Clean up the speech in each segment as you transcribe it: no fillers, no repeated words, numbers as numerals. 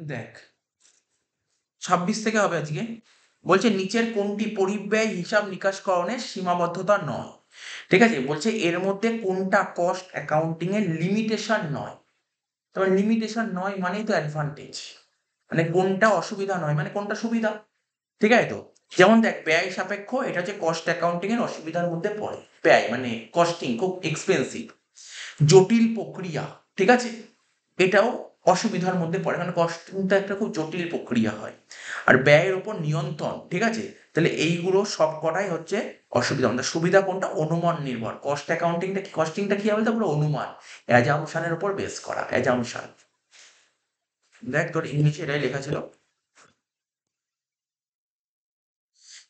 দেখ 26 থেকে হবে আজকে। বলছে নিচের কোনটি পরিব্যয় হিসাব নিকাশকরণের সীমাবদ্ধতা নয়? ঠিক আছে? বলছে এর মধ্যে কোনটা কস্ট অ্যাকাউন্টিং এর লিমিটেশন নয়? তবে লিমিটেশন নয় মানেই তো অ্যাডভান্টেজ। মানে কোনটা অসুবিধা নয় মানে কোনটা সুবিধা। ঠিক আছে তো? যেমন দেখ ব্যয় সাপেক্ষ এটা হচ্ছে কস্ট অ্যাকাউন্টিং এর অসুবিধার মধ্যে পড়ে। ব্যয় মানে কস্টিং খুব এক্সপেন্সিভ। জটিল প্রক্রিয়া, ঠিক আছে? এটাও অসুবিধার মধ্যে পড়ে কারণ কস্টিংটা একটা খুব জটিল প্রক্রিয়া হয়। আর ব্যয়ের উপর নিয়ন্ত্রণ, ঠিক আছে? তাহলে এইগুলো সবকটাই হচ্ছে অসুবিধা। আমাদের সুবিধা কোনটা? অনুমান নির্ভর। কস্ট অ্যাকাউন্টিংটা কি, কস্টিংটা কি হবে? পুরো অনুমান, অ্যাজাম্পশনের উপর বেস করা, অ্যাজাম্পশন। দেখ তোর ইংলিশে এটাই লেখা ছিল,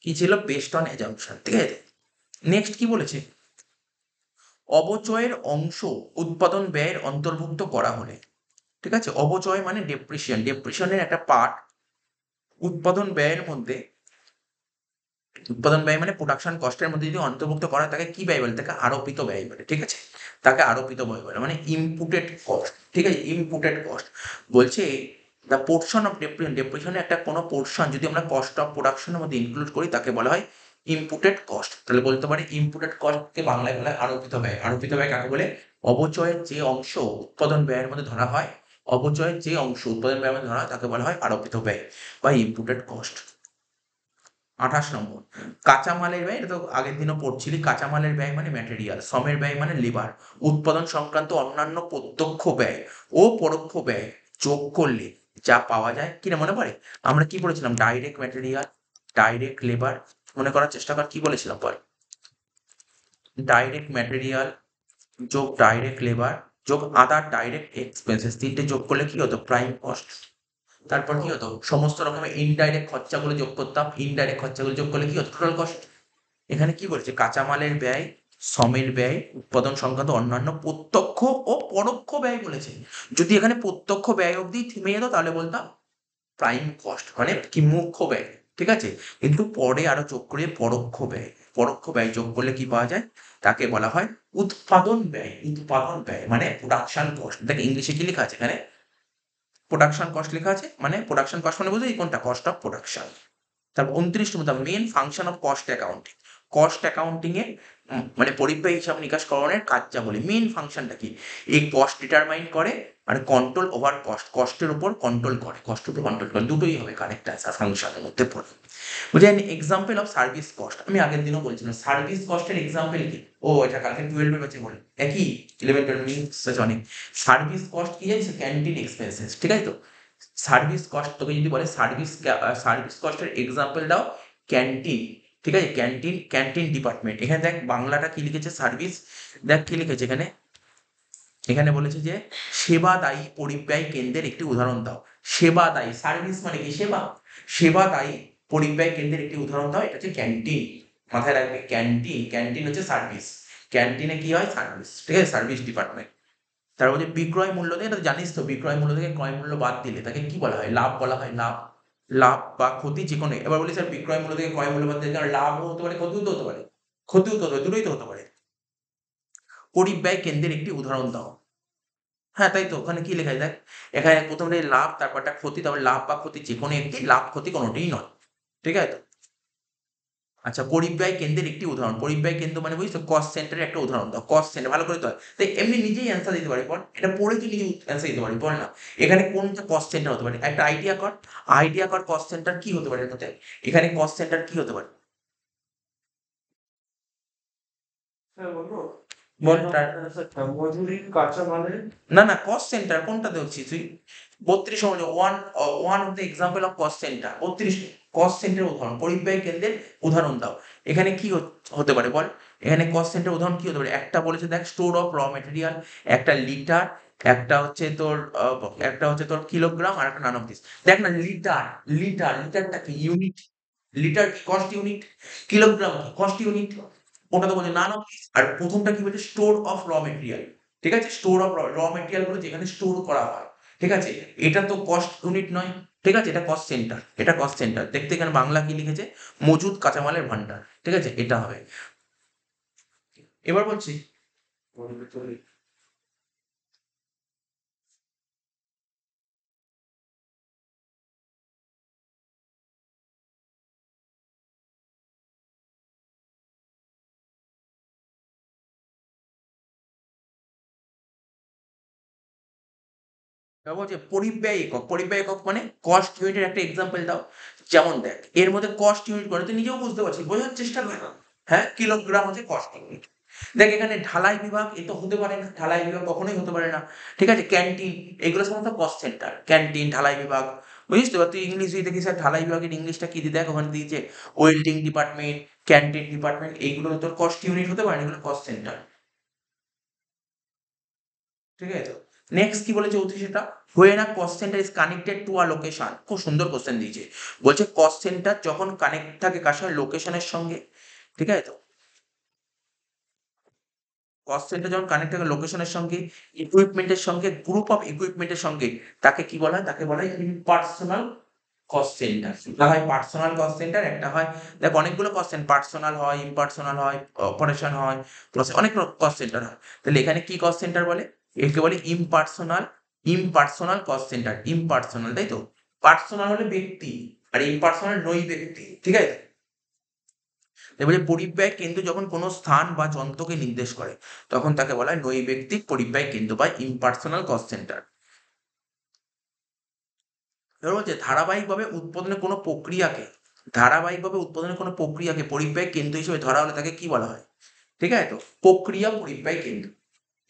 কি ছিল? বেস্ট অন অ্যাজাম্পশন, ঠিক আছে? নেক্সট কি বলেছে? অবচয়ের অংশ উৎপাদন ব্যয়ের অন্তর্ভুক্ত করা হলে, ঠিক আছে? অবচয় মানে ডেপ্রিসিয়েশন, ডেপ্রিসিয়েশনের একটা পার্ট উৎপাদন ব্যয়ের মধ্যে, উৎপাদন ব্যয় মানে প্রোডাকশন কস্টের মধ্যে যদি অন্তর্ভুক্ত করা হয়, তাকে কি ব্যয় বলে? তাকে আরোপিত ব্যয় বলে, ঠিক আছে? তাকে আরোপিত ব্যয় বলে, মানে ইনপুটেড কস্ট, ঠিক আছে? Inputted cost. বলছে দ্য পোর্শন অফ ডেপ্রিসিয়েশন, ডেপ্রিসিয়েশনের একটা কোনো পোর্শন যদি আমরা কস্ট অফ প্রোডাকশনের মধ্যে ইনক্লুড করি তাকে বলা হয় ইনপুটেড কস্ট। তাহলে বলতে পারি ইনপুটেড কস্টকে বাংলায় বলা হয় আরোপিত ব্যয়। আরোপিত ব্যয় কাকে বলে? অবচয়ের যে অংশ উৎপাদন ব্যয়ের মধ্যে ধরা হয়, অবচয়ের যে অংশ উৎপাদন ব্যয়ের মধ্যে ধরা হয় তাকে বলা হয় আরোপিত ব্যয় বা ইনপুটেড কস্ট। 28 নম্বর, কাঁচামালের ব্যয়। এটা তো আগের দিনও পড়ছিলি। কাঁচামালের ব্যয় মানে ম্যাটেরিয়াল, শ্রমের ব্যয় মানে লেবার, উৎপাদন সংক্রান্ত অন্যান্য প্রত্যক্ষ ব্যয় ও পরোক্ষ ব্যয় যোগ করলে যা পাওয়া যায়, কিনা মনে পড়ে? আমরা কি বলেছিলাম? Direct material, direct labour. মনে করার চেষ্টা কর কি বলেছিলাম বল। ডাইরেক্ট ম্যাটেরিয়াল যোগ ডাইরেক্ট লেবার যোগ আদার ডাইরেক্ট এক্সপেন্সেস, তিনটে যোগ করলে কি হতো? Prime cost. তারপর কি হতো? সমস্ত রকমের ইনডাইরেক্ট খরচাগুলো যোগ করতাম, ইনডাইরেক্ট খরচাগুলো যোগ করলে কি হতো? Total cost. এখানে কি বলেছে? কাঁচামালের ব্যয়, শ্রমের ব্যয়, উৎপাদন সংক্রান্ত অন্যান্য প্রত্যক্ষ ও পরোক্ষ ব্যয় বলেছে। যদি এখানে প্রত্যক্ষ ব্যয় অবধি থেমে যেত তাহলে বলতাম প্রাইম কস্ট, মানে কি মুখ্য ব্যয়, ঠিক আছে? কিন্তু পরে আরো যোগ করে পরোক্ষ ব্যয়, পরোক্ষ ব্যয় যোগ করলে কি পাওয়া যায়? তাকে বলা হয় উৎপাদন ব্যয়। উৎপাদন ব্যয় মানে প্রোডাকশন কস্ট। দেখ ইংলিশে কি লেখা আছে এখানে? প্রোডাকশন কস্ট লেখা আছে। মানে প্রোডাকশন কস্ট মানে বুঝলি কোনটা? Cost of production. তারপর 29 number, the main function of cost accounting. Cost accounting এর মানে পরিব্যয় হিসাব নিকাশকরণের কার্যাবলী, মেন ফাংশনটা কি? এই কস্ট ডিটারমাইন করে আর কন্ট্রোল ওভার কস্ট, কস্টের উপর কন্ট্রোল করে, কষ্টের উপর কন্ট্রোল করে, দুটোই হবে কারেক্ট অ্যান্সার ফাংশনের মধ্যে পড়ে। বুঝে এক্সাম্পল অফ সার্ভিস কস্ট, আমি আগের দিনও বলছিলাম সার্ভিস কস্টের এক্সাম্পল কি? ও এটা কালকে 12 এর ব্যাচে বলে একই, 11 12 মিনিটস অনেক। সার্ভিস কস্ট কি জানিস? ক্যান্টিন এক্সপেন্সেস, ঠিক আছে তো? সার্ভিস কস্ট তোকে যদি বলে সার্ভিস কস্টের এক্সাম্পল দাও, ক্যান্টিন, ঠিক আছে? Canteen, canteen department. এখানে দেখ বাংলাটা কি লিখেছে? সার্ভিস। দেখ কি লিখেছে এখানে? এখানে বলেছে যে সেবাদায়ী পরিব্যয় কেন্দ্রের একটি উদাহরণ দাও। সেবাদায়ী, সার্ভিস মানে কি? সেবা। সেবাদায়ী পরিব্যয় কেন্দ্রের একটি উদাহরণ দাও। এটা হচ্ছে ক্যান্টিন। মাথায় রাখবে ক্যান্টিন, ক্যান্টিন হচ্ছে সার্ভিস। ক্যান্টিনে কি হয়? সার্ভিস, ঠিক আছে? Service department. তারপর যে বিক্রয় মূল্য থেকে, এটা জানিস তো, বিক্রয় মূল্য থেকে ক্রয় মূল্য বাদ দিলে তাকে কি বলা হয়? লাভ বলা হয়, লাভ। লাভ বা ক্ষতি যে কোনো। এবার বলি স্যার বিক্রয় মূল্য থেকে ক্রয় মূল্য বাদ দিলে কারণ লাভও হতে পারে, ক্ষতিও তো হতে পারে। ক্ষতিও তো হতে পারে, দুটোই তো হতে পারে। পরিব্যয় কেন্দ্রের একটি উদাহরণ দাও। হ্যাঁ, তাই তো। ওখানে কি লেখা আছে দেখ। এখানে ১ম এ লাভ, তারপরটা ক্ষতি, তারপর লাভ বা ক্ষতি যেকোনো একটি, লাভ ক্ষতি কোনটিই নয়। ঠিক আছে তো? আচ্ছা, পরিব্যয় কেন্দ্রের একটি উদাহরণ। পরিব্যয় কেন্দ্র মানে বুঝিস তো? কস্ট সেন্টারের একটা উদাহরণ দাও। কস্ট সেন্টার ভালো করে তো হয়। তো এমনি নিজেই অ্যান্সার দিতে পারি বল। এটা পড়ে তুই নিজেই অ্যান্সার দিতে পারি বল না। এখানে কোনটা কস্ট সেন্টার হতে পারে? একটা আইডিয়া কর। আইডিয়া কর কস্ট সেন্টার কি হতে পারে তোদের? এখানে কস্ট সেন্টার কি হতে পারে? হ্যাঁ বলবো। বল ট্রাই। মজুরি, কাঁচামালের। না, না, কস্ট সেন্টার কোনটা দেখছিস তুই? 32 number one of the example of cost centre. 32 cost centre উদাহরণ, পরিব্যয় কেন্দ্রের উদাহরণ দাও। এখানে কি হতে পারে বল? এখানে কস্ট সেন্টার উদাহরণ কি হতে পারে? একটা বলেছে দেখ স্টোর অফ র মেটেরিয়াল, একটা লিটার, একটা হচ্ছে তোর কিলোগ্রাম আর একটা নান অফ দিস। দেখ না, লিটার, লিটারটা কি? ইউনিট। লিটার কি? Cost unit. কিলোগ্রাম কি? Cost unit. ওটা তো বলছে নান অফ দিস। আর প্রথমটা কি বলছে? স্টোর অফ র মেটেরিয়াল, ঠিক আছে? স্টোর অফ মেটেরিয়াল গুলো যেখানে স্টোর করা হয়, ঠিক আছে? এটা তো কস্ট ইউনিট নয়, ঠিক আছে? এটা কস্ট সেন্টার, এটা কস্ট সেন্টার। দেখতে এখানে বাংলা কি লিখেছে? মজুদ কাঁচামালের ভান্ডার, ঠিক আছে? এটা হবে। এবার বলছি এবার বলছে পরিব্যয় একক। পরিব্যয় একক মানে কস্ট ইউনিটের একটা এক্সাম্পল দাও। যেমন দেখ, এর মধ্যে কস্ট ইউনিট করে তুই নিজেও বুঝতে পারছিস, বোঝার চেষ্টা কর। হ্যাঁ, কিলোগ্রাম হচ্ছে কস্ট ইউনিট। দেখ এখানে ঢালাই বিভাগ এ তো হতে পারে না, ঢালাই বিভাগ কখনোই হতে পারে না। ঠিক আছে? ক্যান্টিন এগুলো সমস্ত কস্ট সেন্টার। ক্যান্টিন, ঢালাই বিভাগ, বুঝিস তো? এবার তুই ইংলিশ যদি দেখিস আর ঢালাই বিভাগের ইংলিশটা কি দিয়ে দেখ, ওখানে দিয়েছে ওয়েল্ডিং ডিপার্টমেন্ট, ক্যান্টিন ডিপার্টমেন্ট, এইগুলো তোর কস্ট ইউনিট হতে পারে না, এগুলো কস্ট সেন্টার। ঠিক আছে তো? নেক্সট কি বলেছে 34টা, when a cost centre is connected to a location. খুব সুন্দর কোশ্চেন দিয়েছে। বলছে কস্ট সেন্টার যখন কানেক্ট থাকে কার সঙ্গে? লোকেশনের সঙ্গে। ঠিক আছে তো? কস্ট সেন্টার যখন কানেক্ট থাকে লোকেশনের সঙ্গে, ইকুইপমেন্টের সঙ্গে, গ্রুপ অফ ইকুইপমেন্টের সঙ্গে, তাকে কি বলা হয়? তাকে বলা হয় ইম্পার্সোনাল কস্ট সেন্টার। একটা হয় পার্সোনাল কস্ট সেন্টার, একটা হয়, দেখ অনেকগুলো কস্ট সেন্টার, পার্সোনাল হয়, ইম্পার্সোনাল হয়, অপারেশন হয়, প্রসেস, অনেক কস্ট সেন্টার হয়। তাহলে এখানে কি কস্ট সেন্টার বলে? একে বলে impersonal, impersonal cost centre. Impersonal, তাই তো? পার্সোনাল হলে ব্যক্তি, আর ইম্পার্সোনাল নই ব্যক্তি। ঠিক আছে? এবারে পরিব্যয় কেন্দ্র যখন কোনো স্থান বা যন্ত্রকে নির্দেশ করে, তখন তাকে বলা হয় নৈবেক্তিক পরিব্যয় কেন্দ্র বা ইম্পার্সোনাল কস্ট সেন্টার। এবার বলছে ধারাবাহিকভাবে উৎপাদনের কোনো প্রক্রিয়াকে পরিব্যয় কেন্দ্র হিসেবে ধরা হলে তাকে কি বলা হয়? ঠিক আছে তো? প্রক্রিয়া পরিব্যয় কেন্দ্র।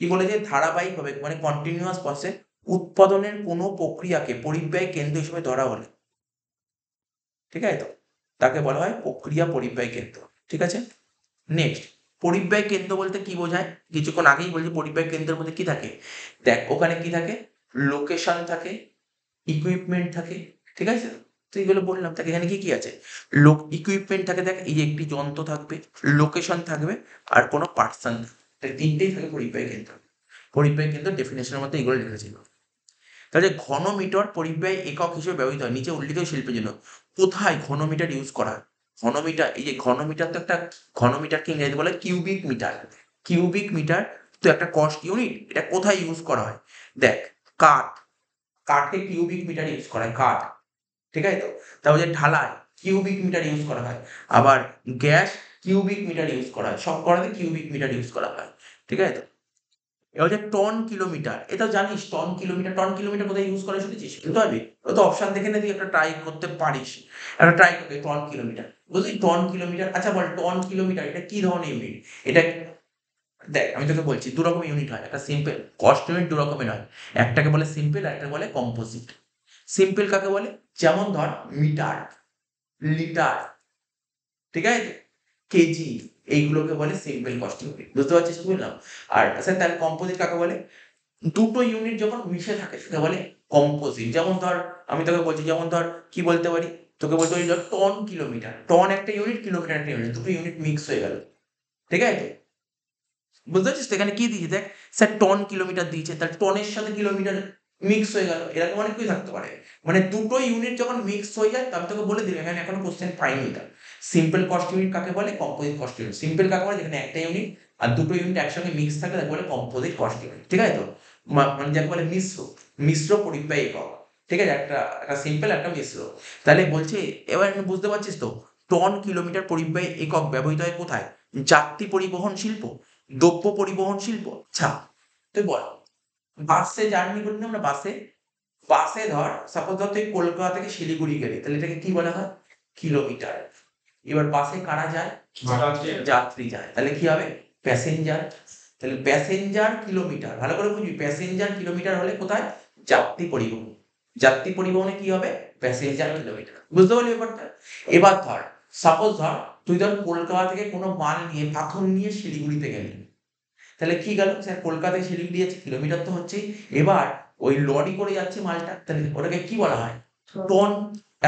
কি বলেছে? ধারাবাহিকভাবে মানে কন্টিনিউয়াস প্রসেস উৎপাদনের কোনো প্রক্রিয়াকে পরিব্যয় কেন্দ্র হিসেবে ধরা হলে, ঠিক আছে তো, তাকে বলা হয় প্রক্রিয়া পরিব্যয় কেন্দ্র। ঠিক আছে? নেক্সট, পরিব্যয় কেন্দ্র বলতে কি বোঝায়? কিছুক্ষণ আগেই বলছি পরিব্যয় কেন্দ্রের মধ্যে কি থাকে। দেখ ওখানে কি থাকে? লোকেশন থাকে, ইকুইপমেন্ট থাকে। ঠিক আছে? তো এইগুলো বললাম, তাকে এখানে কি কি আছে? লোক ইকুইপমেন্ট থাকে, দেখ এই যে একটি যন্ত্র থাকবে, লোকেশন থাকবে, আর কোনো পার্সন। তিনটেই থাকে পরিব্যয় কেন্দ্র। পরিব্যয় কেন্দ্র ডেফিনেশনের মধ্যে এগুলো লিখেছিল। তাহলে ঘনমিটার পরিব্যয় একক হিসেবে ব্যবহৃত হয় নিচে উল্লিখিত শিল্পের জন্য। কোথায় ঘনমিটার ইউজ করা হয়? ঘনমিটার, এই যে ঘনমিটার তো একটা, ঘনমিটারকে ইংরেজিতে বলে কিউবিক মিটার। কিউবিক মিটার তো একটা কস্ট ইউনিট। এটা কোথায় ইউজ করা হয়? দেখ, কাঠ, কাঠে কিউবিক মিটার ইউজ করা হয়, কাঠ। ঠিক আছে তো? তারপরে ঢালাই, কিউবিক মিটার ইউজ করা হয়। আবার গ্যাস, কিউবিক মিটার ইউজ করা হয়। সব করাতে কিউবিক মিটার ইউজ করা হয়। ঠিক আছে তো? এবার হচ্ছে টন কিলোমিটার। এটা জানিস টন কিলোমিটার, টন কিলোমিটার কোথায় ইউজ করে শুনেছিস? বলতে পারবি? ও তো অপশন দেখে নে, তুই একটা ট্রাই করতে পারিস। একটা ট্রাই করবি টন কিলোমিটার। বুঝলি টন কিলোমিটার? আচ্ছা বল টন কিলোমিটার এটা কি ধরনের ইউনিট? এটা দেখ আমি তোকে বলছি দু রকম ইউনিট হয়। একটা সিম্পল কস্ট ইউনিট, দু রকমের হয়। একটাকে বলে সিম্পল, আর একটাকে বলে কম্পোজিট। সিম্পল কাকে বলে? যেমন ধর মিটার, লিটার, ঠিক আছে তো? কেজি, এইগুলোকে বলে সিম্পল কস্ট ইউনিট। বুঝতে পারছিস কি বললাম? আর আচ্ছা তাহলে কম্পোজিট কাকে বলে? দুটো ইউনিট যখন মিশে থাকে সেটা বলে কম্পোজিট। যেমন ধর, আমি তোকে বলছি, যেমন ধর কি বলতে পারি? তোকে বলতে পারি ধর টন কিলোমিটার। টন একটা ইউনিট, কিলোমিটার একটা ইউনিট, দুটো ইউনিট মিক্স হয়ে গেল। ঠিক আছে? বুঝতে পারছিস তো? এখানে কি দিয়েছে দেখ, স্যার টন কিলোমিটার দিয়েছে, তার টনের সাথে কিলোমিটার মিক্স হয়ে গেল, এরকম অনেক কিছু থাকতে পারে। মানে দুটো ইউনিট যখন মিক্স হয়ে যায়, আমি তোকে বলে দিলাম, এখানে এখনো কোশ্চেন পাইনি এটা। সিম্পল কস্ট ইউনিট কাকে বলে? Composite cost unit. সিম্পল কাকে বলে? যেখানে একটা ইউনিট আর দুটো ইউনিট একসঙ্গে মিক্স থাকে, তাকে বলে কম্পোজিট কস্ট ইউনিট। ঠিক আছে তো? মানে যাকে বলে মিশ্র, মিশ্র পরিব্যয় একক। ঠিক আছে? একটা একটা সিম্পল, একটা মিশ্র। তাহলে বলছে, এবার বুঝতে পারছিস তো? টন কিলোমিটার পরিব্যয় একক ব্যবহৃত হয় কোথায়? যাত্রী পরিবহন শিল্প, দ্রব্য পরিবহন শিল্প। আচ্ছা তুই বল, বাসে জার্নি করি না আমরা, বাসে, বাসে ধর সাপোজ ধর তুই কলকাতা থেকে শিলিগুড়ি গেলি, তাহলে এটাকে কি বলা হয়? কিলোমিটার। এবার বাসে কারা যায়? যাত্রী। যাত্রী যায়, তাহলে কি হবে? প্যাসেঞ্জার। তাহলে প্যাসেঞ্জার কিলোমিটার, ভালো করে বুঝবি, প্যাসেঞ্জার কিলোমিটার হলে কোথায়? যাত্রী পরিবহন। যাত্রী পরিবহনে কি হবে? Passenger kilometre. বুঝতে পারলি ব্যাপারটা? এবার ধর, সাপোজ ধর তুই ধর কলকাতা থেকে কোনো মাল নিয়ে, পাথর নিয়ে শিলিগুড়িতে গেলি, তাহলে কি গেল? স্যার কলকাতা থেকে শিলিগুড়ি যাচ্ছে, কিলোমিটার তো হচ্ছেই। এবার ওই লরি করে যাচ্ছে মালটা, তাহলে ওটাকে কি বলা হয়? টন।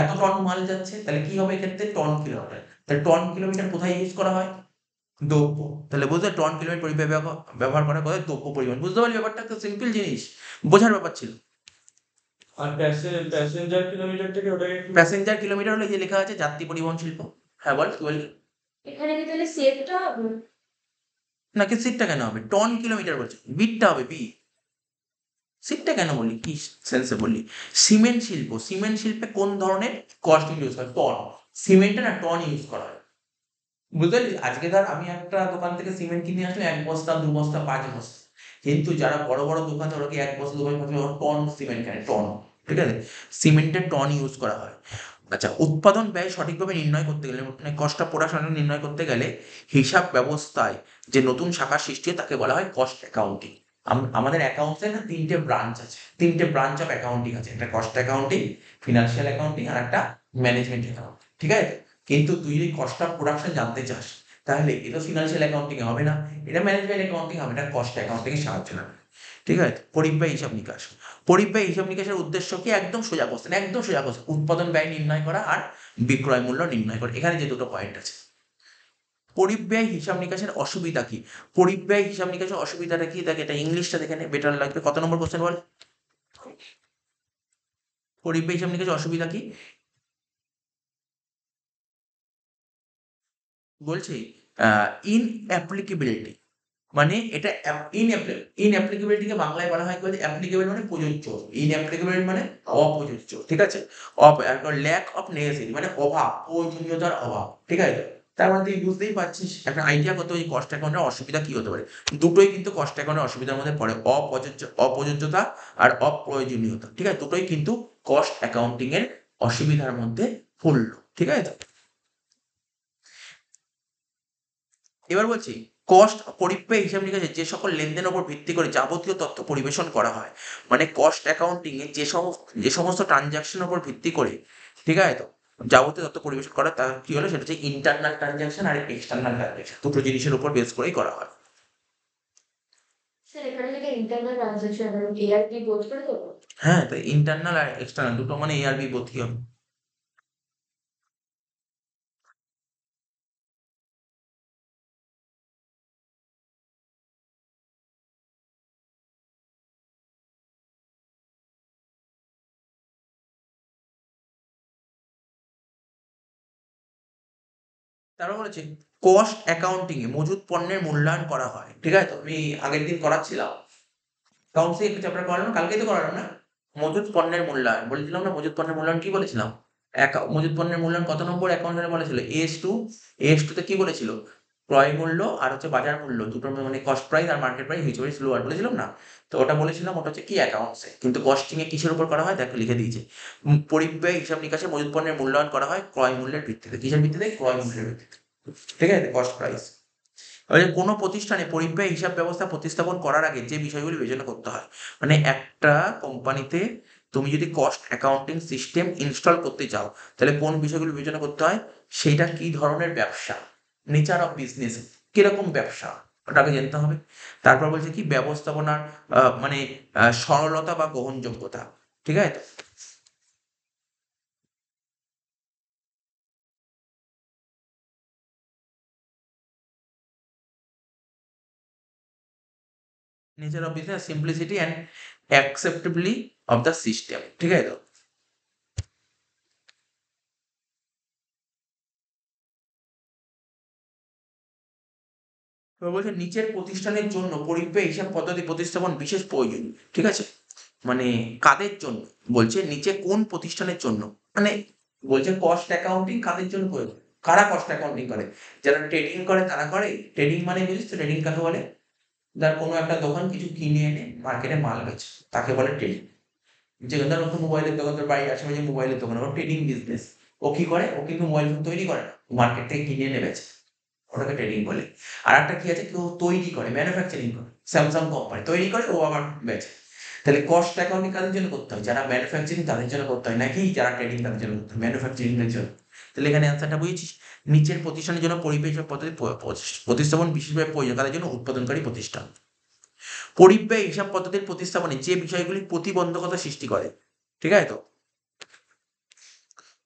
এত টন মাল যাচ্ছে, তাহলে কি হবে এক্ষেত্রে? Ton kilometre. তাহলে টন কিলোমিটার কোথায় ইউজ করা হয়? দ্রব্য। তাহলে বুঝলে টন কিলোমিটার পরিমাপ ব্যবহার করা কোথায়? দ্রব্য পরিমাণ। বুঝতে পারলি ব্যাপারটা? তো সিম্পল জিনিস, বোঝার ব্যাপার ছিল। আর প্যাসেঞ্জার কিলোমিটার থেকে ওটাকে কি? প্যাসেঞ্জার কিলোমিটার হলে যে লেখা আছে যাত্রী পরিবহন শিল্প। হ্যাঁ বল, কি বললি? এখানে কি তাহলে সেফটা হবে? নাকি সিটটা কেন হবে? টন কিলোমিটার বলছে, বিটটা হবে, বি। সিটটা কেন বললি? কি সেন্সে বললি? সিমেন্ট শিল্প, সিমেন্ট শিল্পে কোন ধরনের কস্ট ইউজ হয়? টন। সিমেন্টে না টন ইউজ করা হয়। বুঝতে পারলি? আজকে ধর আমি একটা দোকান থেকে সিমেন্ট কিনে আসলাম, 1 বস্তা, 2 বস্তা, 5 বস্তা, কিন্তু যারা বড় বড় দোকান, ধরো কি 1 বছর 2 বছর টন সিমেন্ট কেনে, টন, ঠিক আছে, সিমেন্টের টন ইউজ করা হয়। আচ্ছা, উৎপাদন ব্যয় সঠিকভাবে নির্ণয় করতে গেলে, মানে কস্ট অফ প্রোডাকশন নির্ণয় করতে গেলে হিসাব ব্যবস্থায় যে নতুন শাখার সৃষ্টি হয় তাকে বলা হয় কস্ট অ্যাকাউন্টিং। আমাদের অ্যাকাউন্টসে না 3টে ব্রাঞ্চ আছে, 3টে ব্রাঞ্চ অফ অ্যাকাউন্টিং আছে, একটা কস্ট অ্যাকাউন্টিং, ফিনান্সিয়াল অ্যাকাউন্টিং আর একটা ম্যানেজমেন্ট অ্যাকাউন্ট, ঠিক আছে। কিন্তু তুই যদি কস্ট অফ প্রোডাকশন জানতে চাস, তাহলে এটা ফিনান্সিয়াল অ্যাকাউন্টিং এ হবে না, এটা ম্যানেজমেন্ট অ্যাকাউন্টিং হবে, এটা কস্ট অ্যাকাউন্টিং এর সাহায্য নেবে, ঠিক আছে। পরিব্যয় হিসাব নিকাশ, পরিব্যয় হিসাব নিকাশের উদ্দেশ্য কি? একদম সোজা কোশ্চেন, একদম সোজা কোশ্চেন, উৎপাদন ব্যয় নির্ণয় করা আর বিক্রয় মূল্য নির্ণয় করা, এখানে যে দুটো পয়েন্ট আছে। পরিব্যয় হিসাব নিকাশের অসুবিধা কি? পরিব্যয় হিসাব নিকাশের অসুবিধাটা কি? দেখ, এটা ইংলিশটা দেখে নে, বেটার লাগবে। কত নম্বর কোশ্চেন বল? পরিব্যয় হিসাব নিকাশের অসুবিধা কি বলছি? ইনঅ্যাপ্লিকেবিলিটি, মানে এটা ইনঅ্যাপ্লিকেবিলিটিকে বাংলায় বলা হয় কি বলতে, অ্যাপ্লিকেবল মানে প্রযোজ্য, ইনঅ্যাপ্লিকেবল মানে অপ্রযোজ্য, ঠিক আছে। ল্যাক অফ নেসেসিটি মানে অভাব, প্রয়োজনীয়তার অভাব, ঠিক আছে। তার মানে তুই বুঝতেই পারছিস, একটা আইডিয়া করতে হবে কস্ট অ্যাকাউন্টের অসুবিধা কি হতে পারে। দুটোই কিন্তু কস্ট অ্যাকাউন্টের অসুবিধার মধ্যে পড়ে, অপ্রযোজ্যতা আর অপ্রয়োজনীয়তা, ঠিক আছে, দুটোই কিন্তু কস্ট অ্যাকাউন্টিং এর অসুবিধার মধ্যে পড়লো, ঠিক আছে তো। এবার বলছি, কস্ট পরিব্যয় হিসাব নিকাশে যে সকল লেনদেনের উপর ভিত্তি করে যাবতীয় তথ্য পরিবেশন করা হয়, মানে কস্ট অ্যাকাউন্টিং এ যে সমস্ত ট্রানজাকশনের উপর ভিত্তি করে, ঠিক আছে তো, যাবতীয় তথ্য পরিবেশন করা, তার কি হলো, সেটা হচ্ছে ইন্টারনাল ট্রানজাকশন আর এক্সটার্নাল ট্রানজাকশন, দুটো জিনিসের উপর বেস করেই করা হয়। স্যার এখানে থেকে ইন্টারনাল ট্রানজাকশন আর এআরপি বোধ করে দেবো? হ্যাঁ, তো ইন্টারনাল আর এক্সটার্নাল দুটো মানে এআরবি বোধই হবে। তারপর বলেছে কস্ট অ্যাকাউন্টিং এ মজুত পণ্যের মূল্যায়ন করা হয়, ঠিক আছে তো। আমি আগের দিন করাচ্ছিলাম, কাউন্সিল একটু চ্যাপ্টার করালাম, কালকেই তো করালাম না। মজুত পণ্যের মূল্যায়ন বলেছিলাম না, মজুত পণ্যের মূল্যায়ন কি বলেছিলাম? মজুত পণ্যের মূল্যায়ন কত নম্বর অ্যাকাউন্টে বলেছিল? এস টু তে কি বলেছিল? ক্রয় মূল্য আর হচ্ছে বাজার মূল্য দুটোর মানে কস্ট প্রাইস আর market price which is lower বলেছিলাম না। তো ওটা বলেছিলাম, ওটা হচ্ছে কি অ্যাকাউন্টসে, কিন্তু কস্টিং এ কিসের উপর করা হয় দেখো লিখে দিয়েছে। পরিব্যয় হিসাব নিকাশে মজুত পণ্যের মূল্যায়ন করা হয় ক্রয় মূল্যের ভিত্তিতে। কিসের ভিত্তিতে? ক্রয় মূল্যের ভিত্তিতে, ঠিক আছে, কস্ট প্রাইস। এবারে কোনো প্রতিষ্ঠানে পরিব্যয় হিসাব ব্যবস্থা প্রতিস্থাপন করার আগে যে বিষয়গুলি বিবেচনা করতে হয়, মানে একটা কোম্পানিতে তুমি যদি কস্ট অ্যাকাউন্টিং সিস্টেম ইনস্টল করতে চাও, তাহলে কোন বিষয়গুলো বিবেচনা করতে হয়? সেইটা কি ধরনের ব্যবসা, নেচার অফ বিজনেস, কিরকম ব্যবসা, ওটাকে জানতে হবে। তারপর বলছে কি ব্যবস্থাপনার মানে সরলতা বা গ্রহণযোগ্যতা, ঠিক আছে তো। Nature of business, simplicity and acceptability of the system, ঠিক আছে তো। এবার বলছে নিচের প্রতিষ্ঠানের জন্য পরিব্যয় হিসাব পদ্ধতি প্রতিস্থাপন বিশেষ প্রয়োজন, ঠিক আছে। মানে কাদের জন্য বলছে, নিচে কোন প্রতিষ্ঠানের জন্য, মানে বলছে কস্ট অ্যাকাউন্টিং কাদের জন্য প্রয়োজন, কারা কস্ট অ্যাকাউন্টিং করে? যারা ট্রেডিং করে তারা করে। ট্রেডিং মানে বুঝিস তো, ট্রেডিং কাকে বলে? যার কোনো একটা দোকান কিছু কিনে এনে মার্কেটে মাল বেচে, তাকে বলে ট্রেডিং। যেখানে ধর নতুন মোবাইলের দোকান, তোর বাড়ির আশেপাশে মোবাইলের দোকান, ও ট্রেডিং বিজনেস। ও কি করে? ও কিন্তু মোবাইল ফোন তৈরি করে না, মার্কেট থেকে কিনে এনে বেচে, ওটাকে ট্রেডিং বলে। আর একটা কি আছে, কেউ তৈরি করে, ম্যানুফ্যাকচারিং করে, স্যামসাং কোম্পানি তৈরি করে, ও আবার বেচে। তাহলে কস্ট অ্যাকাউন্টিং কাদের জন্য করতে হয়? যারা ম্যানুফ্যাকচারিং তাদের জন্য করতে হয়, নাকি যারা ট্রেডিং তাদের জন্য করতে হয়? ম্যানুফ্যাকচারিং এর জন্য। তাহলে এখানে অ্যান্সারটা বুঝেছিস। নিচের প্রতিষ্ঠানের জন্য পরিবেশ পদ্ধতি প্রতিস্থাপন বিশেষভাবে প্রয়োজন, তাদের জন্য উৎপাদনকারী প্রতিষ্ঠান। পরিব্যয় হিসাব পদ্ধতির প্রতিস্থাপনে যে বিষয়গুলি প্রতিবন্ধকতা সৃষ্টি করে, ঠিক আছে তো।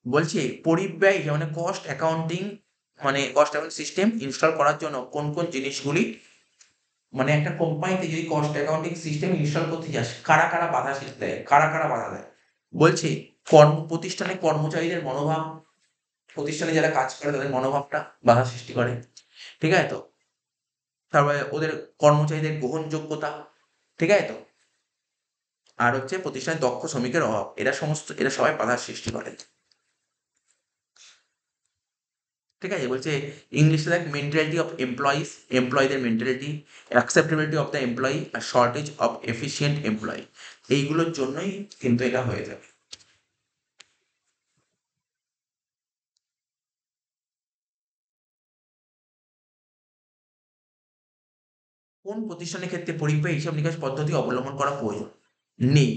বলছি পরিব্যয় মানে কস্ট অ্যাকাউন্টিং, মানে কস্ট অ্যাকাউন্টিং সিস্টেম ইনস্টল করার জন্য কোন কোন জিনিসগুলি, মানে একটা কোম্পানিতে যদি কস্ট অ্যাকাউন্টিং সিস্টেম ইনস্টল করতে যাস, কারা কারা বাধা সৃষ্টি দেয়, কারা কারা বাধা দেয়? বলছি প্রতিষ্ঠানে কর্মচারীদের মনোভাব, প্রতিষ্ঠানে যারা কাজ করে তাদের মনোভাবটা বাধা সৃষ্টি করে, ঠিক আছে তো। তারপরে ওদের কর্মচারীদের গ্রহণযোগ্যতা, ঠিক আছে তো। আর হচ্ছে প্রতিষ্ঠানে দক্ষ শ্রমিকের অভাব, এরা সবাই বাধার সৃষ্টি করে। ঠিক আছে, বলছে ইংলিশে দেখ মেন্টালিটি অফ এমপ্লয়িজ, এমপ্লয়ীদের mentality, acceptability of the employee আর শর্টেজ অফ এফিসিয়েন্ট এমপ্লয়ি, এইগুলোর জন্যই কিন্তু এটা হয়ে যাবে। কোন প্রতিষ্ঠানের ক্ষেত্রে পরিব্যয় হিসাব নিকাশ পদ্ধতি অবলম্বন করা প্রয়োজন নেই?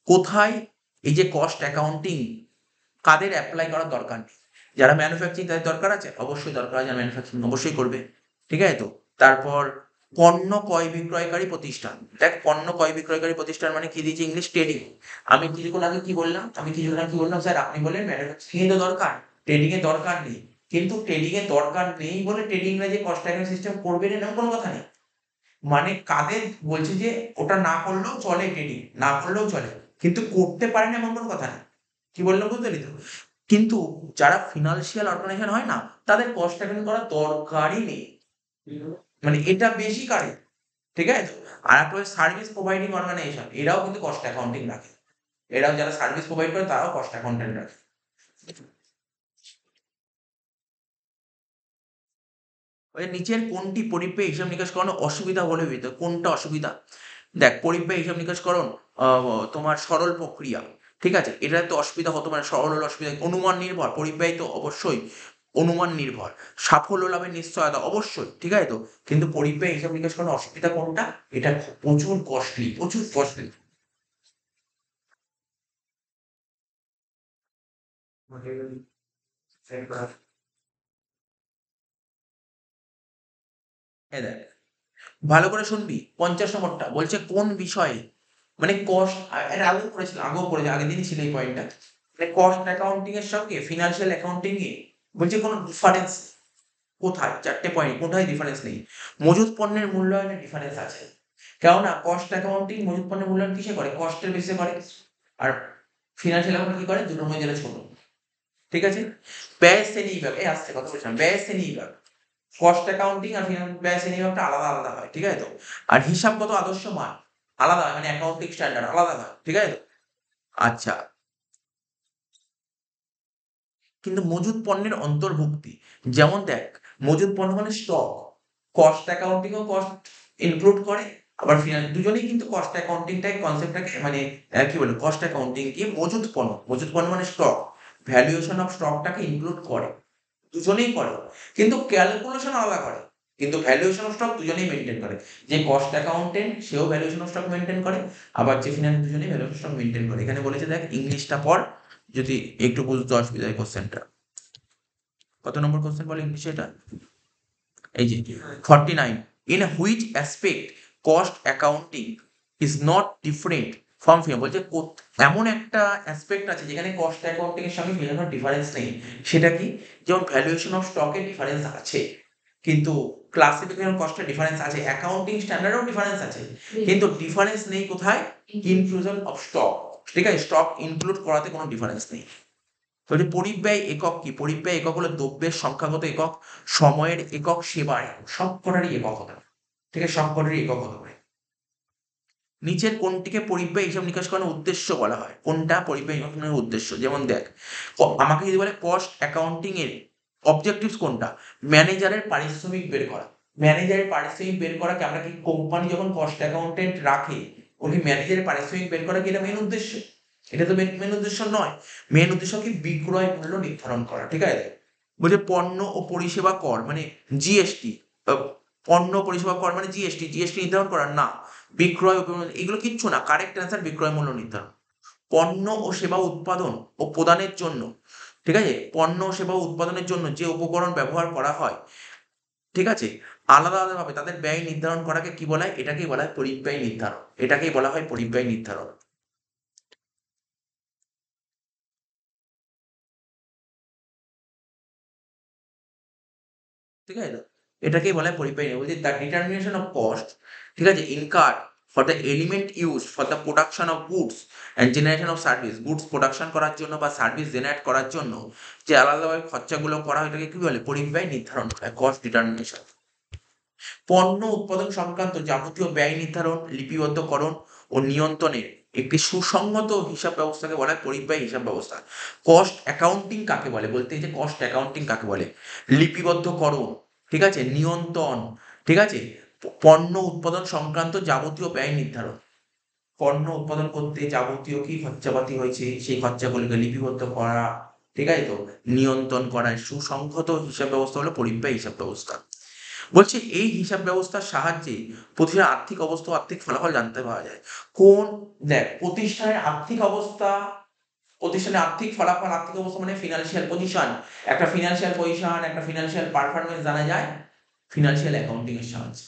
কোথায় এই যে কস্ট অ্যাকাউন্টিং কাদের অ্যাপ্লাই করার দরকার নেই? যারা ম্যানুফ্যাকচারিং তাদের দরকার আছে, অবশ্যই দরকার আছে, যারা ম্যানুফ্যাকচারিং অবশ্যই করবে, ঠিক আছে তো। তারপর পণ্য ক্রয় বিক্রয়কারী প্রতিষ্ঠান, দেখ পণ্য ক্রয় বিক্রয়কারী প্রতিষ্ঠান মানে কি দিয়েছে ইংলিশ? ট্রেডিং। আমি কিছুক্ষণ আগে কি বললাম? স্যার আপনি বললেন ম্যানুফ্যাকচারিং তো দরকার, ট্রেডিং এর দরকার নেই। কিন্তু ট্রেডিং এর দরকার নেই বলে ট্রেডিংরা যে কস্ট অ্যাকাউন্টিং সিস্টেম করবে না এরকম কোনো কথা নেই। মানে কাদের বলছে যে ওটা না করলেও চলে, ট্রেডিং না করলেও চলে, কিন্তু করতে পারে না এমন কোনো কথা নেই। কি বললাম বুঝতে পেরেছি তো? কিন্তু যারা ফিনান্সিয়াল অর্গানাইজেশন হয় না, তাদের কস্ট অ্যাকাউন্টিং করার দরকারই নেই, মানে এটা বেশি কারে, ঠিক আছে তো। আর একটা সার্ভিস প্রোভাইডিং অর্গানাইজেশন, এরাও কিন্তু কস্ট অ্যাকাউন্টিং রাখে, এরাও যারা সার্ভিস প্রোভাইড করে তারাও কস্ট অ্যাকাউন্টেন্ট রাখে। ওই নিচের কোনটি পরিব্যয় হিসাব নিকাশ করানো অসুবিধা বলে বিবেচিত? কোনটা অসুবিধা? দেখ পরিব্যয় হিসাব নিকাশকরণ তোমার সরল প্রক্রিয়া, ঠিক আছে, এটা তো অসুবিধা হতে পারে, সরল হলে অসুবিধা, অনুমান নির্ভর, পরিব্যয় তো অবশ্যই অনুমান নির্ভর, সাফল্য লাভের নিশ্চয়তা অবশ্যই, ঠিক আছে তো। কিন্তু পরিব্যয় হিসাব নিকাশ করানোর অসুবিধা কোনটা? এটা প্রচুর কস্টলি, প্রচুর কস্টলি। হ্যাঁ দেখ, ভালো করে শুনবি, 50 নম্বরটা বলছে কোন বিষয়ে, মানে কস্ট, এর আগেও করেছিল, আগের দিনই ছিল এই পয়েন্টটা, মানে কস্ট অ্যাকাউন্টিং এর সঙ্গে ফিনান্সিয়াল অ্যাকাউন্টিং এ বলছে কোনো ডিফারেন্স কোথায়? 4টে পয়েন্ট, কোথায় ডিফারেন্স নেই? মজুত পণ্যের মূল্যায়নে ডিফারেন্স আছে, কেননা কস্ট অ্যাকাউন্টিং মজুত পণ্যের মূল্যায়ন কিসে করে? কস্টের বেসে করে। আর ফিনান্সিয়াল অ্যাকাউন্টিং কি করে? দুটোর মধ্যে যেটা ছোট, ঠিক আছে। ব্যয় শ্রেণী বিভাগ, এই আসছে কথা বলছিলাম, ব্যয় শ্রেণী বিভাগ, কস্ট অ্যাকাউন্টিং আর ব্যয় শ্রেণী বিভাগটা আলাদা আলাদা হয়, ঠিক আছে তো। আর হিসাবগত আদর্শ মান আলাদা হয়, মানে অ্যাকাউন্টিং স্ট্যান্ডার্ড আলাদা হয়, ঠিক আছে তো। আচ্ছা, কিন্তু মজুত পণ্যের অন্তর্ভুক্তি, যেমন দেখ মজুত পণ্য মানে স্টক, কস্ট অ্যাকাউন্টিং ও কস্ট ইনক্লুড করে, আবার দুজনেই কিন্তু কস্ট অ্যাকাউন্টিংটাই কনসেপ্টটাকে মানে কি বলে, কস্ট অ্যাকাউন্টিং কি মজুত পণ্য মানে স্টক, ভ্যালুয়েশন অফ স্টকটাকে ইনক্লুড করে, দুজনেই করে, কিন্তু ক্যালকুলেশন আলাদা করে, কিন্তু ভ্যালুয়েশন অফ স্টক দুজনেই মেনটেন করে। যে কস্ট অ্যাকাউন্টেন্ট সেও ভ্যালুয়েশন অফ স্টক মেনটেন করে, আবার যে ফিনান্স দুজনেই ভ্যালুয়েশন অফ স্টক মেনটেন করে। এখানে বলেছে দেখ ইংলিশটা পড়, যদি একটু বুঝতে অসুবিধা হয় কোশ্চেনটা। কত নম্বর কোশ্চেন বলে ইংলিশে এটা? এই যে 49, in which aspect cost accounting is not different from finance, বলছে এমন একটা অ্যাসপেক্ট আছে যেখানে কস্ট অ্যাকাউন্টিং এর সঙ্গে ফিনান্সের ডিফারেন্স নেই, সেটা কি? যেমন ভ্যালুয়েশন অফ স্টকের ডিফারেন্স আছে, কিন্তু ক্লাসিফিকেশন কস্টের ডিফারেন্স আছে, অ্যাকাউন্টিং স্ট্যান্ডার্ডেও ডিফারেন্স আছে, কিন্তু ডিফারেন্স নেই কোথায়? ইনক্লুশন অফ স্টক, ঠিক আছে, স্টক ইনক্লুড করাতে কোনো ডিফারেন্স নেই। বলছে পরিব্যয় একক কি? পরিব্যয় একক হলো দ্রব্যের সংখ্যাগত একক, সময়ের একক, সেবার একক, সবকটারই একক হতে পারে, ঠিক আছে, সবকটারই একক হতে পারে। নিচের কোনটিকে পরিব্যয় হিসাব নিকাশ করানোর উদ্দেশ্য বলা হয়? কোনটা পরিব্যয় হিসাব করানোর উদ্দেশ্য? যেমন দেখ, আমাকে যদি বলে কস্ট অ্যাকাউন্টিং এর অবজেক্টিভস কোনটা? ম্যানেজারের পারিশ্রমিক বের করা, ম্যানেজারের পারিশ্রমিক বের করাকে আমরা কি, কোম্পানি যখন কস্ট অ্যাকাউন্টেন্ট রাখে ওকে ম্যানেজারের পারিশ্রমিক বের করা কি এটা মেন উদ্দেশ্য? এটা তো মেন উদ্দেশ্য নয়। মেন উদ্দেশ্য কি? বিক্রয় মূল্য নির্ধারণ করা, ঠিক আছে। বলছে পণ্য ও পরিষেবা কর মানে জিএসটি, পণ্য পরিষেবা কর মানে জিএসটি, জিএসটি নির্ধারণ করা না, বিক্রয় এগুলো কিচ্ছু না, কারেক্ট অ্যান্সার বিক্রয় মূল্য নির্ধারণ। পণ্য ও সেবা উৎপাদন ও প্রদানের জন্য, ঠিক আছে, পণ্য ও সেবা উৎপাদনের জন্য যে উপকরণ ব্যবহার করা হয়, ঠিক আছে, আলাদা আলাদাভাবে তাদের ব্যয় নির্ধারণ করাকে কি বলা হয়? এটাকেই বলা হয় পরিব্যয় নির্ধারণ, এটাকেই বলা হয় পরিব্যয় নির্ধারণ, ঠিক আছে তো? এটাকেই বলা হয় পরিব্যয় নির্ধারণ। বলছি দ্য ডিটারমিনেশন অফ কস্ট, ঠিক আছে, incurred for the element use for the production of goods and generation of service, goods production করার জন্য বা সার্ভিস জেনারেট করার জন্য যে আলাদাভাবে খরচাগুলো করা হয় এটাকে কি বলে? পরিব্যয় নির্ধারণ করা হয়, কস্ট ডিটারমিনেশন। পণ্য উৎপাদন সংক্রান্ত যাবতীয় ব্যয় নির্ধারণ, লিপিবদ্ধকরণ ও নিয়ন্ত্রণের একটি সুসংহত হিসাব ব্যবস্থাকে বলা হয় পরিব্যয় হিসাব ব্যবস্থা। কস্ট অ্যাকাউন্টিং কাকে বলে? বলতে এই যে কস্ট অ্যাকাউন্টিং কাকে বলে? লিপিবদ্ধকরণ, ঠিক আছে? নিয়ন্ত্রণ, ঠিক আছে? পণ্য উৎপাদন সংক্রান্ত যাবতীয় ব্যয় নির্ধারণ। পণ্য উৎপাদন করতে যাবতীয় কি খরচাপাতি হয়েছে সেই খরচাগুলোকে লিপিবদ্ধ করা, ঠিক আছে তো? নিয়ন্ত্রণ করা। সুসংহত হিসাব ব্যবস্থা হলো পরিব্যয় হিসাব ব্যবস্থা। বলছে এই হিসাব ব্যবস্থার সাহায্যে প্রতিষ্ঠানের আর্থিক অবস্থা ও আর্থিক ফলাফল জানতে পারা যায়। কোন দেখ প্রতিষ্ঠানের আর্থিক অবস্থা, প্রতিষ্ঠানের আর্থিক ফলাফল, আর্থিক অবস্থা মানে ফিনান্সিয়াল পজিশন। একটা ফিনান্সিয়াল পজিশন, একটা ফিনান্সিয়াল পারফরমেন্স জানা যায় ফিনান্সিয়াল অ্যাকাউন্টিং এর সাহায্যে,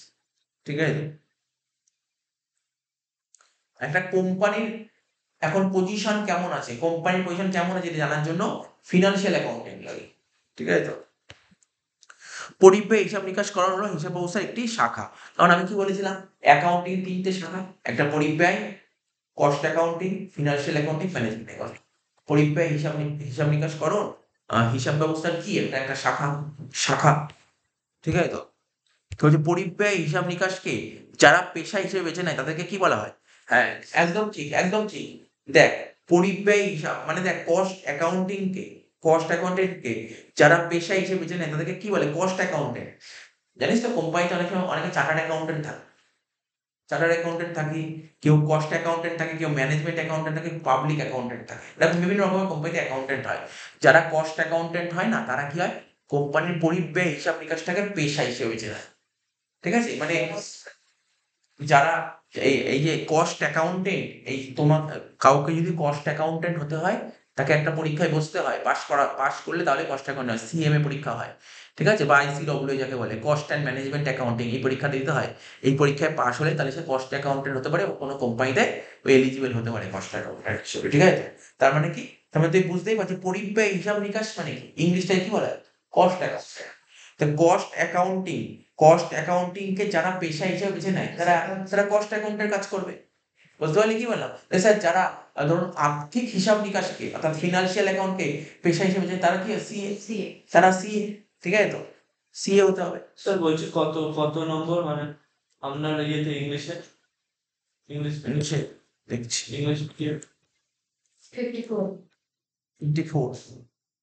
ঠিক আছে তো? একটা কোম্পানির এখন পজিশন কেমন আছে, কোম্পানির পজিশন কেমন আছে এটা জানার জন্য ফিনান্সিয়াল অ্যাকাউন্টিং লাগে, ঠিক আছে তো? পরিব্যয় হিসাব নিকাশ করা হলো হিসাব ব্যবস্থার একটি শাখা। কারণ আমি কি বলেছিলাম অ্যাকাউন্টিং ৩ টে শাখা, একটা পরিব্যয়, cost accounting, financial accounting, management accounting. পরিব্যয় হিসাব নিকাশ করো, হিসাব ব্যবস্থার কি একটা একটা শাখা, শাখা, ঠিক আছে তো? তো হচ্ছে পরিব্যয় হিসাব নিকাশকে যারা পেশা হিসেবে বেছে নেয় তাদেরকে কি বলা হয়? হ্যাঁ, একদম ঠিক, একদম ঠিক। দেখ পরিব্যয় হিসাব মানে দেখ কস্ট অ্যাকাউন্টেন্টকে যারা পেশা হিসেবে বেছে নেয় তাদেরকে কি বলে? Cost accountant. জানিস তো কোম্পানিতে অনেক সময় অনেকে চার্টার্ড অ্যাকাউন্টেন্ট থাকে, চার্টার্ড অ্যাকাউন্টেন্ট থাকে, কেউ কস্ট অ্যাকাউন্টেন্ট থাকে, কেউ ম্যানেজমেন্ট অ্যাকাউন্টেন্ট থাকে, পাবলিক অ্যাকাউন্টেন্ট থাকে। এরকম বিভিন্ন রকমের কোম্পানিতে অ্যাকাউন্টেন্ট হয়। যারা কস্ট অ্যাকাউন্টেন্ট হয় না তারা কি হয়? কোম্পানির পরিব্যয় হিসাব নিকাশটাকে পেশা হিসেবে বেছে নেয়, ঠিক আছে? মানে যারা এই যে কস্ট অ্যাকাউন্টেন্ট, এই তোমার কাউকে যদি কস্ট অ্যাকাউন্টেন্ট হতে হয় তাকে একটা পরীক্ষায় বসতে হয়, পাস করলে তাহলে কস্ট অ্যাকাউন্টেন্ট হয়, সিএমএ পরীক্ষা হয়, ঠিক আছে? বা আইসিডব্লিউ যাকে বলে কস্ট অ্যান্ড ম্যানেজমেন্ট অ্যাকাউন্টিং, এই পরীক্ষাটা দিতে হয়। এই পরীক্ষায় পাস হলে তাহলে সে কস্ট অ্যাকাউন্টেন্ট হতে পারে এবং কোনো কোম্পানিতে এলিজিবল হতে পারে কস্ট অ্যাকাউন্টেন্ট হিসেবে, ঠিক আছে? তার মানে কি? তার মানে তুই বুঝতেই পারছিস পরিব্যয় হিসাব নিকাশ মানে কি, ইংলিশটায় কি বলা হয়? Cost account. তো কস্ট অ্যাকাউন্টিং কে যারা পেশা হিসেবে বেছে নেয় তারা তারা কস্ট অ্যাকাউন্টের কাজ করবে। বুঝতে পারলি কি বললাম? স্যার যারা ধরুন আর্থিক হিসাব নিকাশকে অর্থাৎ ফিনান্সিয়াল অ্যাকাউন্টকে পেশা হিসেবে বেছে নেয়, তারা কি সিএ, সিএ তারা সিএ, ঠিক আছে তো? সিএ হতে হবে। স্যার বলছি কত কত নম্বর মানে আপনার ইয়েতে ইংলিশে, নিচে দেখছি ইংলিশ কি 54 54,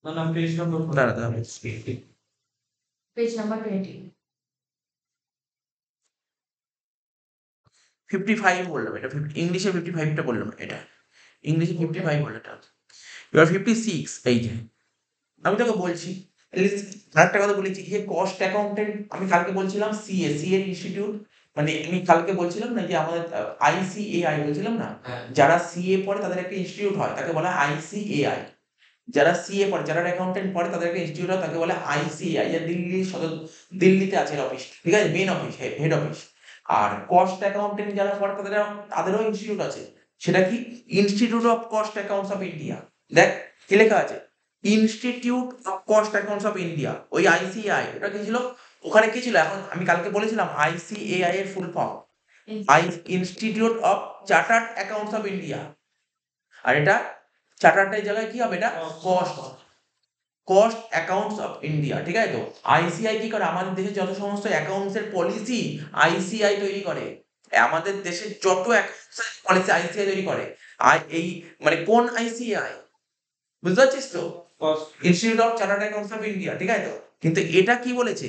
না না পেজ নম্বর দাঁড়া দাঁড়া, পেজ নাম্বার 20 55 বললাম এটা, ইংলিশে 55টা বললাম এটা, ইংলিশে 55 বললাম এটা। এবার 56 এই যে আমি তোকে বলছি, আরেকটা কথা বলেছি যে কস্ট অ্যাকাউন্টেন্ট আমি কালকে বলছিলাম সিএ ইনস্টিটিউট, মানে আমি কালকে বলছিলাম না যে আমাদের আইসিএআই বলছিলাম না, হ্যাঁ যারা সিএ পড়ে তাদের একটা ইনস্টিটিউট হয় তাকে বলা হয় আইসিএআই। যারা সিএ পড়ে, যারা অ্যাকাউন্টেন্ট পড়ে তাদের একটা ইনস্টিটিউট হয় তাকে বলে আইসিএআই, যা দিল্লিতে আছে অফিস, ঠিক আছে? Main office, head office. আর কস্ট অ্যাকাউন্টেন্ট যারা পড়ে তাদেরও ইনস্টিটিউট আছে। সেটা কি? Institute of cost accounts of India. দেখ কি লেখা আছে? Institute of cost accounts of India, ওই আইসিআই ওটা কি ছিল? ওখানে কি ছিল? এখন আমি কালকে বলেছিলাম আইসিএআই এর full form institute of chartered accounts of India. আর এটা চার্টার্ডের জায়গায় কি হবে? এটা কস্ট অ্যাকাউন্টস অফ ইন্ডিয়া, ঠিক আছে তো? আইসিআই কি করে? আমাদের দেশে যত সমস্ত অ্যাকাউন্টস এর পলিসি আইসিআই তৈরি করে। আমাদের দেশের যত অ্যাকাউন্টস পলিসি আইসিআই তৈরি করে। আর এই মানে কোন আইসিআই, বুঝতে পারছিস তো? Cost institute of chartered accounts of India, ঠিক আছে তো? কিন্তু এটা কি বলেছে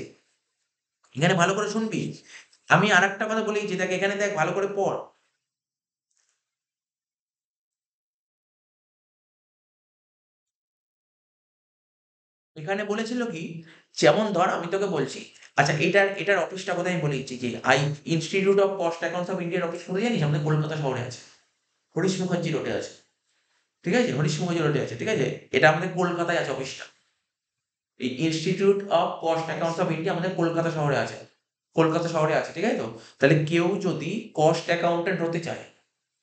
এখানে ভালো করে শুনবি। আমি আরেকটা কথা বলি যে দেখ এখানে দেখ ভালো করে পড়। এখানে বলেছিল কি, যেমন ধর আমি তোকে বলছি, আচ্ছা এটার অফিসটা কোথায় আমি বলে দিচ্ছি যে institute of cost accounts of ইন্ডিয়ার অফিস কোথায় জানিস? আমাদের কলকাতা শহরে আছে, হরিশ মুখার্জি রোডে আছে, ঠিক আছে? হরিশ মুখার্জি রোডে আছে, ঠিক আছে? এটা আমাদের কলকাতায় আছে অফিসটা। এই institute of cost accounts of India আমাদের কলকাতা শহরে আছে, কলকাতা শহরে আছে, ঠিক আছে তো? তাহলে কেউ যদি কস্ট অ্যাকাউন্টেন্ট হতে চায়,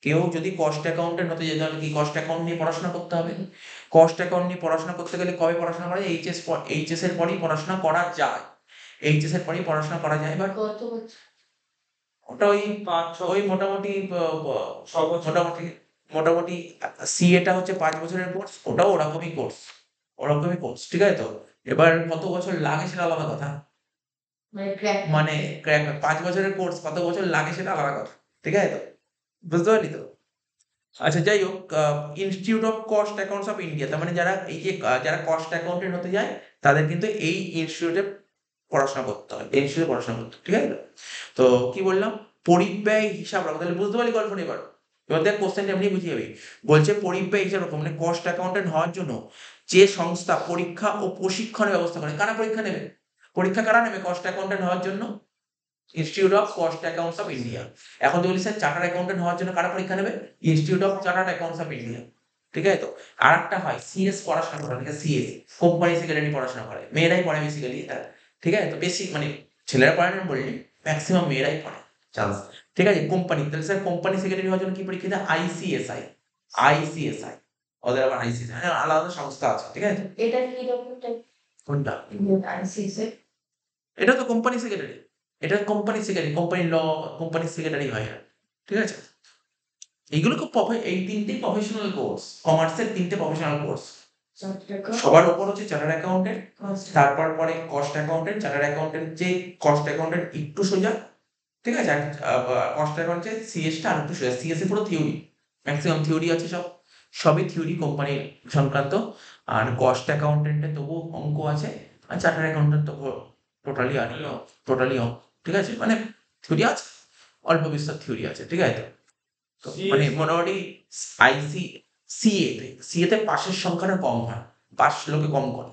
কেউ যদি কস্ট অ্যাকাউন্টেন্ট হতে চায় তাহলে কি কস্ট অ্যাকাউন্ট নিয়ে পড়াশোনা করতে হবে। কস্ট অ্যাকাউন্ট নিয়ে পড়াশোনা করতে গেলে কবে পড়াশোনা করা যায়? এইচএস এর পরেই পড়াশোনা করা যায়, এইচএস এর পরেই পড়াশোনা করা যায়। এবার কত বছর? ওটা ওই 5-6 ওই মোটামুটি বছর মোটামুটি মোটামুটি সিএটা হচ্ছে 5 বছরের কোর্স, ওটাও ওরকমই কোর্স, ঠিক আছে তো? এবার কত বছর লাগে সেটা আলাদা কথা, মানে ক্র্যাক মানে 5 বছরের কোর্স কত বছর লাগে সেটা আলাদা কথা, ঠিক আছে তো? বুঝতে পারলি তো? আচ্ছা যাই হোক, institute of cost accounts of India, তার মানে যারা এই যে যারা কস্ট অ্যাকাউন্টেন্ট হতে যায় তাদের কিন্তু এই ইনস্টিটিউটে পড়াশোনা করতে হয়, এই ইনস্টিটিউটে পড়াশোনা করতে হয়, ঠিক আছে? তো কি বললাম, পরিব্যয় হিসাব রাখো, তাহলে বুঝতে পারলি গল্পটা এবার? এবার দেখ কোশ্চেনটা এমনি বুঝিয়ে যাবি। বলছে পরিব্যয় হিসাব রাখো মানে কস্ট অ্যাকাউন্টেন্ট হওয়ার জন্য যে সংস্থা পরীক্ষা ও প্রশিক্ষণের ব্যবস্থা করে, কারা পরীক্ষা নেবে? পরীক্ষা কারা নেবে কস্ট অ্যাকাউন্টেন্ট হওয়ার জন্য? Institute of cost accounts of India. এখন তুই বলিস স্যার চার্টার্ড অ্যাকাউন্টেন্ট হওয়ার জন্য কারা পরীক্ষা নেবে? Institute of chartered accounts of India, ঠিক আছে? তো আর একটা হয় সিএস পড়াশোনা করা, সিএস কোম্পানি সেক্রেটারি পড়াশোনা করে, মেয়েরাই পড়ে বেসিক্যালি এটা, ঠিক আছে? তো বেশি মানে ছেলেরা পড়ে না বলিনি, ম্যাক্সিমাম মেয়েরাই পড়ে চান্স, ঠিক আছে? কোম্পানি, তাহলে স্যার কোম্পানি সেক্রেটারি হওয়ার জন্য কি পরীক্ষা দেয়? আইসিএসআই, আইসিএসআই, ওদের আবার আইসিএসআই আলাদা সংস্থা আছে, ঠিক আছে? এটা কি রকম টাইপ? কোনটা? আইসিসি। এটা তো কোম্পানি সেক্রেটারি, এটা company secretary, company law, company secretary হয় এরা, ঠিক আছে? এইগুলো খুব এই তিনটেই প্রফেশনাল কোর্স, কমার্সের তিনটে প্রফেশনাল কোর্স। সবার উপর হচ্ছে চার্টার্ড অ্যাকাউন্টেন্ট, তারপর পরে কস্ট অ্যাকাউন্টেন্ট, চার্টার্ড অ্যাকাউন্টেন্ট যে কস্ট অ্যাকাউন্টেন্ট একটু সোজা, ঠিক আছে? কস্ট অ্যাকাউন্টে সিএসটা আর একটু সোজা, সিএস এ পুরো থিওরি, ম্যাক্সিমাম থিওরি আছে, সবই থিওরি কোম্পানি সংক্রান্ত। আর কস্ট অ্যাকাউন্টেন্টে তবু অঙ্ক আছে, আর চার্টার্ড অ্যাকাউন্টেন্ট তো টোটালি আর টোটালি ঠিক আছে? মানে থিওরি আছে, অল্প বিস্তর থিওরি আছে, ঠিক আছে? তো মানে মোটামুটি আইসি সিএতে পাশের সংখ্যাটা কম হয়, পাশ লোকে কম করে,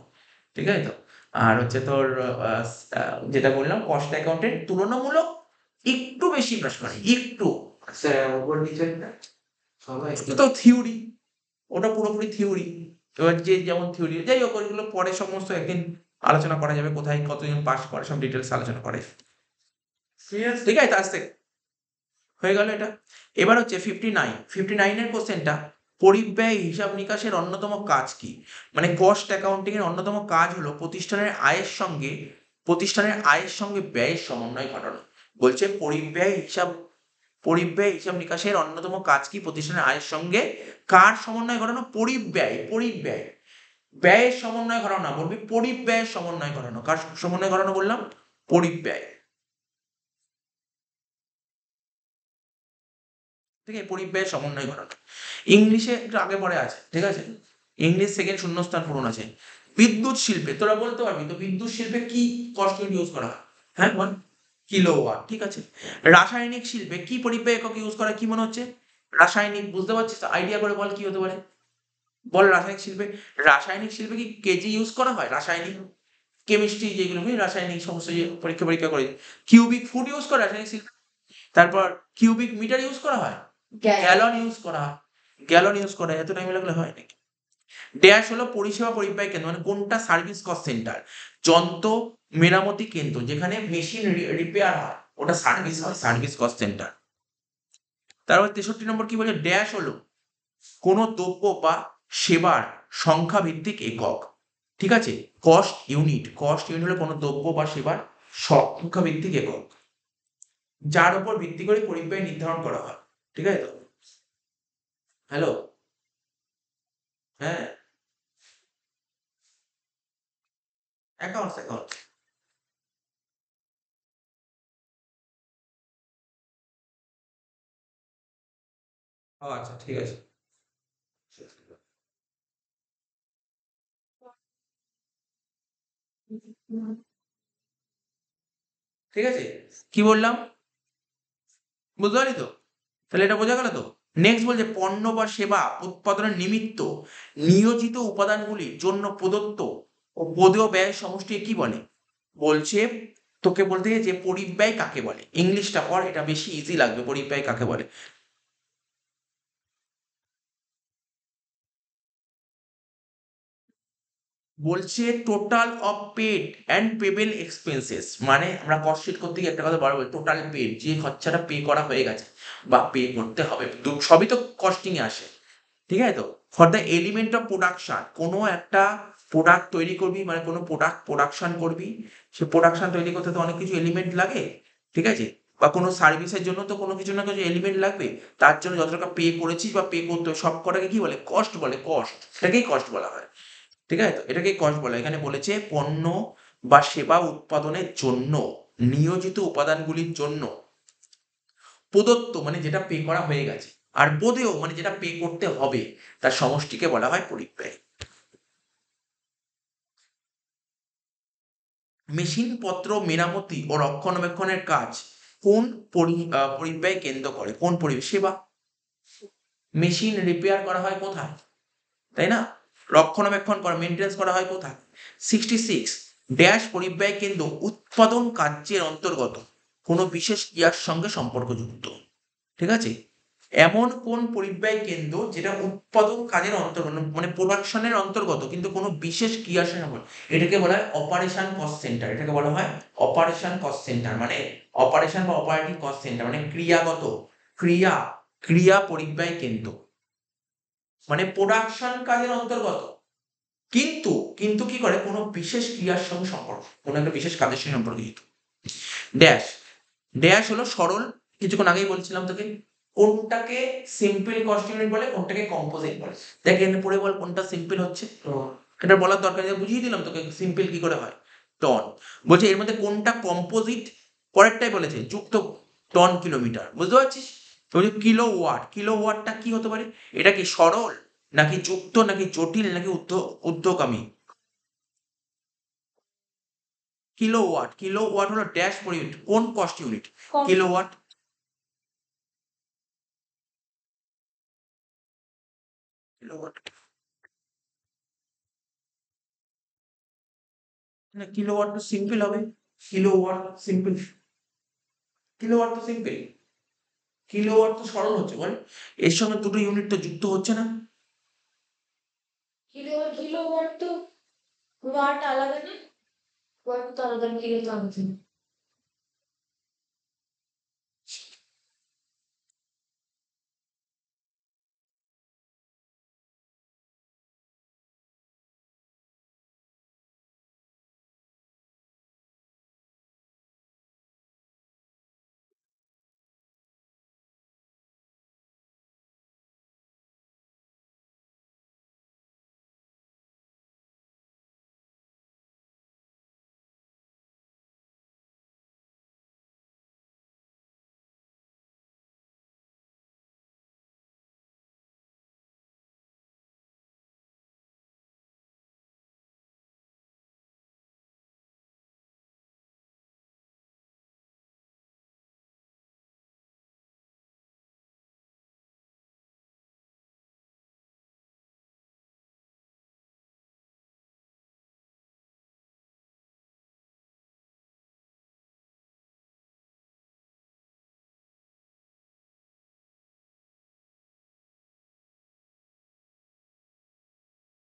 ঠিক আছে? তো আর হচ্ছে তোর যেটা বললাম কস্ট অ্যাকাউন্টেন্ট তুলনামূলক একটু বেশি পাস করে, একটু উপর নিচে সবাই তো থিওরি, ওটা পুরোপুরি থিওরি। এবার যে যেমন থিওরি, যাই হোক ওইগুলো পরে সমস্ত একদিন আলোচনা করা যাবে, কোথায় কতজন পাস করে সব ডিটেলস আলোচনা করে, ঠিক আছে? আস্তে হয়ে গেল এটা। এবার হচ্ছে 59 এর কোশ্চেনটা, পরিব্যয় হিসাব নিকাশের অন্যতম কাজ কি? মানে কস্ট অ্যাকাউন্টিং এর অন্যতম কাজ হলো প্রতিষ্ঠানের আয়ের সঙ্গে ব্যয়ের সমন্বয় ঘটানো। বলছে পরিব্যয় হিসাব নিকাশের অন্যতম কাজ কি? প্রতিষ্ঠানের আয়ের সঙ্গে কার সমন্বয় ঘটানো? পরিব্যয় ব্যয়ের সমন্বয় ঘটানো না, বলবি পরিব্যয়ের সমন্বয় ঘটানো। কার সমন্বয় ঘটানো বললাম? পরিব্যয়, ঠিক আছে? পরিব্যয়ের সমন্বয় ঘটানো। ইংলিশে একটু আগে পরে আছে, ঠিক আছে? ইংলিশ সেকেন্ড শূন্যস্থান পূরণ আছে। বিদ্যুৎ শিল্পে তোরা বলতে পারবি তো, বিদ্যুৎ শিল্পে কি কস্ট ইউনিট ইউজ করা হয়? হ্যাঁ বল, কিলোওয়াট, ঠিক আছে? রাসায়নিক শিল্পে কি পরিব্যয় একক ইউজ করা, কি মনে হচ্ছে? রাসায়নিক, বুঝতে পারছিস? আইডিয়া করে বল কি হতে পারে, বল। রাসায়নিক শিল্পে কি কেজি ইউজ করা হয়? রাসায়নিক কেমিস্ট্রি যেগুলো রাসায়নিক সমস্ত যে পরীক্ষা করে, কিউবিক ফুট ইউজ করে রাসায়নিক শিল্পে, তারপর কিউবিক মিটার ইউজ করা হয়, গ্যালন ইউজ করা হয়, এত টাইম লাগলে হয় নাকি? ড্যাশ হলো পরিষেবা পরিব্যয় কেন্দ্র, মানে কোনটা? সার্ভিস কস্ট সেন্টার, যন্ত্র মেরামতি কেন্দ্র, যেখানে মেশিন রিপেয়ার হয় ওটা সার্ভিস হয়, সার্ভিস কস্ট সেন্টার। তারপর 63 নম্বর কি বলে, ড্যাশ হলো কোন দ্রব্য বা সেবার সংখ্যা ভিত্তিক একক, ঠিক আছে? কস্ট ইউনিট হলো কোনো দ্রব্য বা সেবার সংখ্যা ভিত্তিক একক, যার উপর ভিত্তি করে পরিব্যয় নির্ধারণ করা হয়, ঠিক আছে? তো হ্যালো, হ্যাঁ, অ্যাকাউন্টস। ও আচ্ছা, ঠিক আছে। ঠিক আছে, কি বললাম বুঝতে পারলি তো? তাহলে এটা বোঝা গেল তো? নেক্সট বলছে পণ্য বা সেবা উৎপাদনের নিমিত্ত নিয়োজিত উপাদানগুলির জন্য প্রদত্ত ও পদেয় ব্যয়ের সমষ্টিকে কি বলে? বলছে তোকে বলতে যে পরিব্যয় কাকে বলে, ইংলিশটা পড়, এটা বেশি ইজি লাগবে। পরিব্যয় কাকে বলে? বলছে total of paid and payable expenses, মানে আমরা কস্ট শিট করতে গিয়ে একটা কথা বারবার বলি, টোটাল পেড, যে খরচাটা পে করা হয়ে গেছে বা পে করতে হবে, সবই তো কস্টিং এ আসে, ঠিক আছে? তো for the element of production, কোনো একটা প্রোডাক্ট তৈরি করবি, মানে কোনো প্রোডাক্ট প্রোডাকশন করবি, সে প্রোডাকশন তৈরি করতে তো অনেক কিছু এলিমেন্ট লাগে, ঠিক আছে? বা কোনো সার্ভিসের জন্য তো কোনো কিছু না কিছু এলিমেন্ট লাগবে, তার জন্য যত টাকা পে করেছিস বা পে করতে হবে, সব কটাকে কি বলে? কস্ট বলে, কস্ট, এটাকেই কস্ট বলা হয়, ঠিক আছে? তো এটাকেই কস্ট বলা হয়। এখানে বলেছে পণ্য বা সেবা উৎপাদনের জন্য নিয়োজিত উপাদানগুলির জন্য প্রদত্ত, মানে যেটা পে করা হয়ে গেছে, আর বোধেয় মানে যেটা পে করতে হবে তার সমষ্টিকে বলা হয় পরিব্যয়। মেশিনপত্র মেরামতি ও রক্ষণাবেক্ষণের কাজ কোন পরিব্যয় কেন্দ্র করে? কোন সেবা। মেশিন রিপেয়ার করা হয় কোথায়? তাই না? রক্ষণাবেক্ষণ করা, মেনটেন্স করা হয় কোথায়? 66 ড্যাশ পরিব্যয় কেন্দ্র উৎপাদন কার্যের অন্তর্গত কোনো বিশেষ ক্রিয়ার সঙ্গে সম্পর্কযুক্ত। ঠিক আছে? এমন কোন পরিব্যয় কেন্দ্র যেটা উৎপাদন কাজের অন্তর্গত, মানে প্রোডাকশনের অন্তর্গত কিন্তু কোনো বিশেষ ক্রিয়ার সঙ্গে সম্পর্ক। এটাকে বলা হয় অপারেশন কস্ট সেন্টার। এটাকে বলা হয় অপারেশন কস্ট সেন্টার, মানে অপারেশন বা অপারেটিং কস্ট সেন্টার মানে ক্রিয়া পরিব্যয় কেন্দ্র, মানে প্রোডাকশন কাজের অন্তর্গত কিন্তু কিন্তু কি করে কোনো বিশেষ ক্রিয়ার সঙ্গে সম্পর্ক, কোনো একটা বিশেষ কাজের সঙ্গে সম্পর্কিত। ড্যাশ ড্যাশ হলো সরল, কিছুক্ষণ আগেই বলছিলাম তোকে, কোনটাকে সিম্পল কস্ট ইউনিট বলে, কোনটাকে কম্পোজিট বলে। দেখ এখানে পড়ে বল কোনটা সিম্পল হচ্ছে, এটা বলার দরকার নেই, বুঝিয়ে দিলাম তোকে সিম্পল কি করে হয়। টন বলছে এর মধ্যে কোনটা কম্পোজিট, পরেরটাই বলেছে যুক্ত টন কিলোমিটার, বুঝতে পারছিস? তো বলছে কিলোওয়াটটা কি হতে পারে? এটা কি সরল নাকি যুক্ত নাকি জটিল নাকি ঊর্ধ্বগামী? কিলোওয়াট হলো ড্যাশ পার ইউনিট, কোন কস্ট ইউনিট? কিলোওয়াট। কিলোওয়াট না, কিলোওয়াট তো সিম্পল হবে। কিলোওয়াট সিম্পল, কিলোওয়াট তো সিম্পল, কিলোওয়াট তো সরল হচ্ছে বল, এর সঙ্গে দুটো ইউনিট তো যুক্ত হচ্ছে না। কিলোওয়াট তো ওয়াট আলাদা না, ওয়াট তো আলাদা, কিলো তো আলাদা।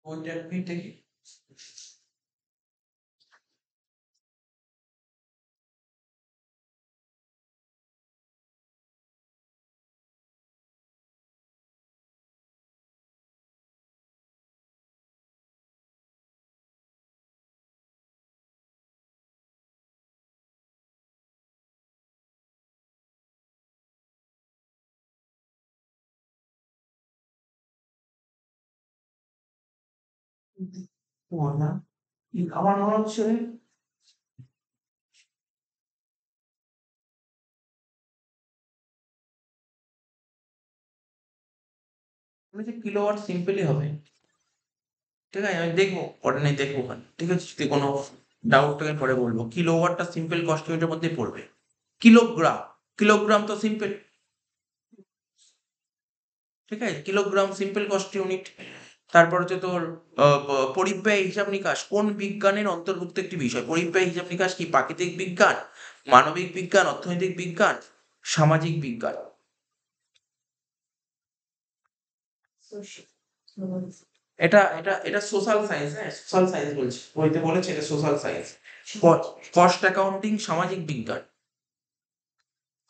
ওইটা এটা কি? ও না, আমার মনে হচ্ছে কিলোওয়াট সিম্পলই হবে। ঠিক আছে, আমি দেখবো পরে, নেই দেখবো ওখানে, ঠিক আছে? যদি কোনো ডাউট থাকে পরে বলবো। কিলোওয়াটটা সিম্পল কস্ট ইউনিটের মধ্যেই পড়বে। কিলোগ্রাম, কিলোগ্রাম তো সিম্পল, ঠিক আছে? Kilogram simple cost unit. তারপর হচ্ছে তোর পরিব্যয় হিসাব নিকাশ কোন বিজ্ঞানের অন্তর্ভুক্ত একটি বিষয়? পরিব্যয় হিসাব নিকাশ কি প্রাকৃতিক বিজ্ঞান, মানবিক বিজ্ঞান, অর্থনৈতিক বিজ্ঞান, সামাজিক বিজ্ঞান? এটা এটা এটা সোশ্যাল সায়েন্স, হ্যাঁ সোশ্যাল সায়েন্স বলছে, বইতে বলেছে এটা সোশ্যাল সায়েন্স। কস্ট অ্যাকাউন্টিং সামাজিক বিজ্ঞান।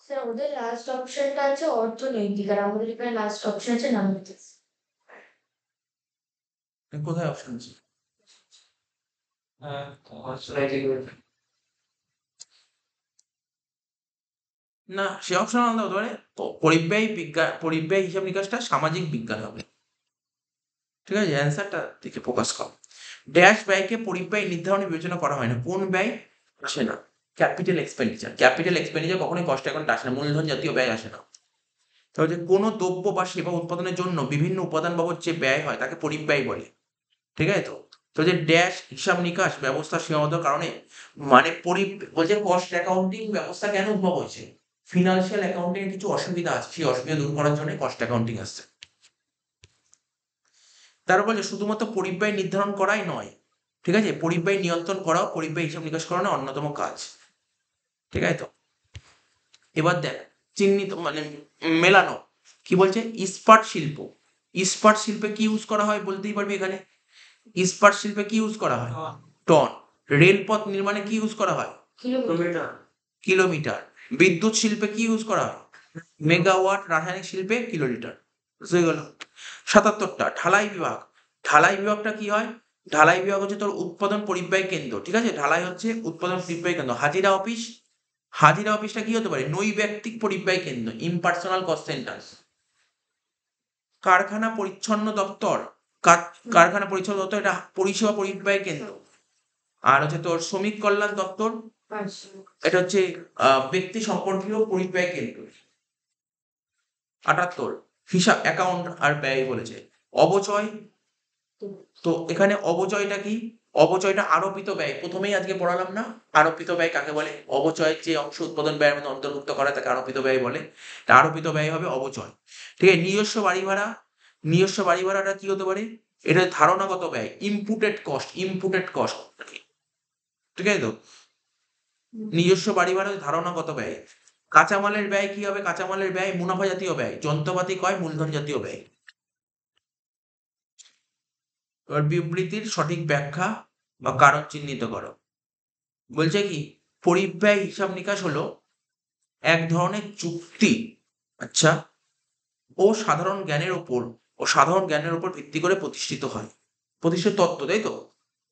স্যার ওদের লাস্ট অপশনটা আছে অর্থনৈতিক, আর আমাদের এখানে লাস্ট অপশন আছে নামবিক। কোথায় অপশন আছে? হ্যাঁ, অর্থনৈতিক না, সে অপশন আলাদা হতে পারে। পরিব্যয় বিজ্ঞান, পরিব্যয় হিসাব নিকাশটা সামাজিক বিজ্ঞান হবে। ঠিক আছে, অ্যান্সারটা দিকে ফোকাস কর। ড্যাশ ব্যয়কে পরিব্যয় নির্ধারণে বিবেচনা করা হয় না, কোন ব্যয় আসে না? Capital expenditure. ক্যাপিটাল এক্সপেন্ডিচার কখনোই কষ্ট অ্যাকাউন্ট আসে না, মূলধন জাতীয় ব্যয় আসে না। তাহলে যে কোনো দ্রব্য বা সেবা উৎপাদনের জন্য বিভিন্ন উপাদান বাবদ যে ব্যয় হয় তাকে পরিব্যয় বলে, ঠিক আছে? তো যে ড্যাশ হিসাব নিকাশ ব্যবস্থা সীমাবদ্ধতার কারণে মানে বলছে কস্ট অ্যাকাউন্টিং ব্যবস্থা কেন উদ্ভব হয়েছে, ফিনান্সিয়াল অ্যাকাউন্টিং এর কিছু অসুবিধা আছে, সেই অসুবিধা দূর করার জন্য কস্ট অ্যাকাউন্টিং আসছে। তারপর বলছে শুধুমাত্র পরিব্যয় নির্ধারণ করাই নয়, ঠিক আছে, পরিব্যয় নিয়ন্ত্রণ করাও পরিব্যয় হিসাব নিকাশ করানো অন্যতম কাজ, ঠিক আছে? তো এবার দেখ চিহ্নিত মানে মেলানো কি বলছে, ইস্পাত শিল্প, ইস্পাত শিল্পে কি ইউজ করা হয় বলতেই পারবি এখানে, ইস্পাত শিল্পে কি ইউজ করা হয়, টন। রেলপথ নির্মাণে কি ইউজ করা হয়, কিলোমিটার। কিলোমিটার। বিদ্যুৎ শিল্পে কি ইউজ করা হয়, মেগাওয়াট। রাসায়নিক শিল্পে কিলোলিটার। বুঝতে গেল। ৭৭টা ঢালাই বিভাগ, ঢালাই বিভাগটা কি হয়, ঢালাই বিভাগ হচ্ছে তোর উৎপাদন পরিব্যয় কেন্দ্র, ঠিক আছে, ঢালাই হচ্ছে উৎপাদন পরিব্যয় কেন্দ্র। হাজিরা অফিস, হাজিরা অফিসটা কি হতে পারে, নৈব্যক্তিক পরিব্যয় কেন্দ্র, ইম্পার্সোনাল কস্ট সেন্টার। কারখানা পরিচ্ছন্ন দপ্তর, কারখানা পরিচ্ছন্ন দপ্তর এটা পরিষেবা পরিব্যয় কেন্দ্র। আর হচ্ছে তোর শ্রমিক কল্যাণ দপ্তর, এটা হচ্ছে ব্যক্তি সম্পর্কীয় পরিব্যয় কেন্দ্র। ৭৮ হিসাব অ্যাকাউন্ট আর ব্যয় বলেছে। অবচয়, তো এখানে অবচয়টা কি, অবচয়টা আরোপিত ব্যয়, প্রথমেই আজকে পড়ালাম না, আরোপিত ব্যয় কাকে বলে, অবচয়ের যে অংশ উৎপাদন ব্যয়ের মধ্যে অন্তর্ভুক্ত করা তাকে আরোপিত ব্যয় বলে, তা আরোপিত ব্যয় হবে অবচয়, ঠিক আছে। নিজস্ব বাড়ি ভাড়া, নিজস্ব বাড়ি ভাড়াটা কি হতে পারে, এটা ধারণাগত ব্যয়, ইম্পুটেড কস্ট, ইম্পুটেড কস্ট, ঠিক আছে তো, নিজস্ব বাড়ি ভাড়া ধারণাগত ব্যয়। কাঁচামালের ব্যয় কি হবে, কাঁচামালের ব্যয় মুনাফা জাতীয় ব্যয়, যন্ত্রপাতি ক্রয় মূলধন জাতীয় ব্যয়। এবার বিবৃতির সঠিক ব্যাখ্যা বা কারণ চিহ্নিত করো। বলছে কি, পরিব্যয় হিসাব নিকাশ হলো এক ধরনের যুক্তি, আচ্ছা, ও সাধারণ জ্ঞানের উপর ভিত্তি করে প্রতিষ্ঠিত হয়, প্রতিষ্ঠিত তত্ত্ব, তাই তো।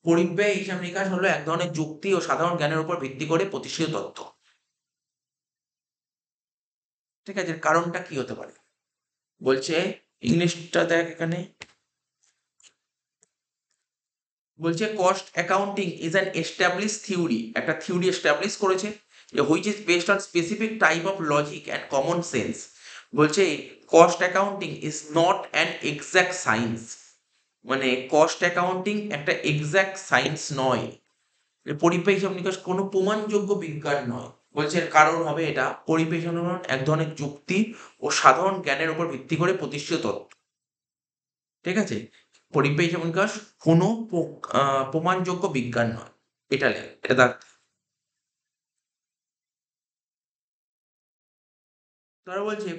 পরিব্যয় হিসাব নিকাশ হলো এক ধরনের যুক্তি ও সাধারণ জ্ঞানের উপর ভিত্তি করে প্রতিষ্ঠিত তত্ত্ব, ঠিক আছে। এর কারণটা কি হতে পারে, বলছে ইংলিশটা দেখ এখানে, বলছে cost accounting is an establish theory, একটা থিওরি এস্টাবলিশ করেছে যে which is based on specific type of logic and common sense. বলছে cost accounting is not an exact science, মানে কস্ট অ্যাকাউন্টিং একটা এক্সাক্ট সায়েন্স নয়, পরিব্যয় হিসাব নিকাশ কোনো প্রমাণযোগ্য বিজ্ঞান নয়। বলছে এর কারণ হবে এটা, পরিব্যয় হিসাব নিকাশ এক ধরনের যুক্তি ও সাধারণ জ্ঞানের উপর ভিত্তি করে প্রতিষ্ঠিত তত্ত্ব, ঠিক আছে। পরিব্যয় হিসাব নিকাশ কোনো প্রমাণযোগ্য বিজ্ঞান নয়, এটা লেখ, এটা দেখ। তারা বলছে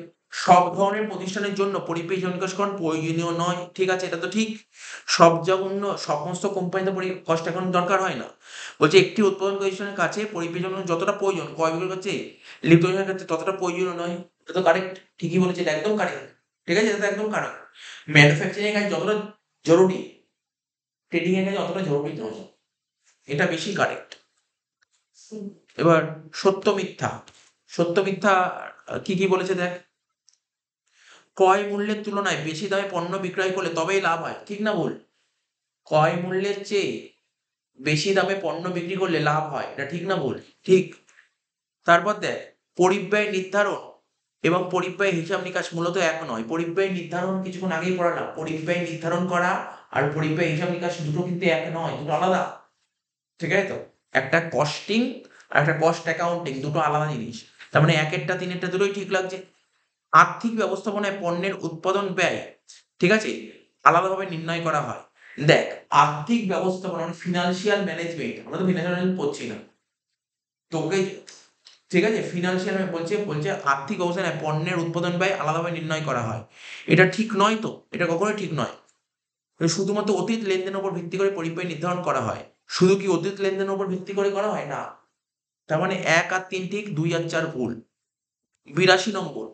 সব ধরনের প্রতিষ্ঠানের জন্য পরিব্যয় হিসাব নিকাশকরণ প্রয়োজনীয় নয়, ঠিক আছে, এটা তো ঠিক। সমস্ত কোম্পানিতে কস্ট অ্যাকাউন্ট দরকার হয় না। বলছে একটি উৎপাদন প্রতিষ্ঠানের কাছে পরিব্যয় হিসাব নিকাশ যতটা প্রয়োজন ক্রয় বিক্রয়ের কাছে লিপ্ত প্রতিষ্ঠানের কাছে ততটা প্রয়োজনীয় নয়, এটা তো কারেক্ট, ঠিকই বলেছে, এটা একদম কারেক্ট, ঠিক আছে, এটা তো একদম কারেক্ট। ম্যানুফ্যাকচারিং এর কাছে যতটা জরুরি ট্রেডিং এর কাছে অতটা জরুরি নয়, এটা বেশি কারেক্ট। এবার সত্য মিথ্যা, সত্য মিথ্যা কি কি বলেছে দেখ, ক্রয় মূল্যের তুলনায় বেশি দামে পণ্য বিক্রয় করলে তবেই লাভ হয়, ঠিক না ভুল, ক্রয় মূল্যের চেয়ে বেশি দামে পণ্য বিক্রি করলে লাভ হয়, এটা ঠিক না ভুল, ঠিক। তারপর দেখ পরিব্যয় নির্ধারণ এবং পরিব্যয় হিসাব নিকাশ মূলত এক নয়, পরিব্যয় নির্ধারণ কিছুক্ষণ আগেই পড়ালাম, পরিব্যয় নির্ধারণ করা আর পরিব্যয় হিসাব নিকাশ দুটো কিন্তু এক নয়, দুটো আলাদা, ঠিক আছে তো। একটা কস্টিং আর একটা কস্ট অ্যাকাউন্টিং দুটো আলাদা জিনিস, তার মানে একেরটা তিনেরটা দুটোই ঠিক লাগছে। আর্থিক ব্যবস্থাপনায় পণ্যের উৎপাদন ব্যয়, ঠিক আছে, আলাদাভাবে নির্ণয় করা হয়। দেখ আর্থিক ব্যবস্থাপনা মানে ফিনান্সিয়াল ম্যানেজমেন্ট, আমরা তো ফিনান্সিয়াল ম্যানেজমেন্ট পড়ছি না তোকে, ঠিক আছে, ফিনান্সিয়াল বলছে বলছে আর্থিক অবস্থায় পণ্যের উৎপাদন ব্যয় আলাদাভাবে নির্ণয় করা হয়, এটা ঠিক নয় তো, এটা কখনোই ঠিক নয়। শুধুমাত্র অতীত লেনদেনের উপর ভিত্তি করে পরিব্যয় নির্ধারণ করা হয়, শুধু কি অতীত লেনদেনের উপর ভিত্তি করে করা হয় না, তার মানে ১ আর ৩ ঠিক, ২ আর ৪ ভুল। ৮২ নম্বর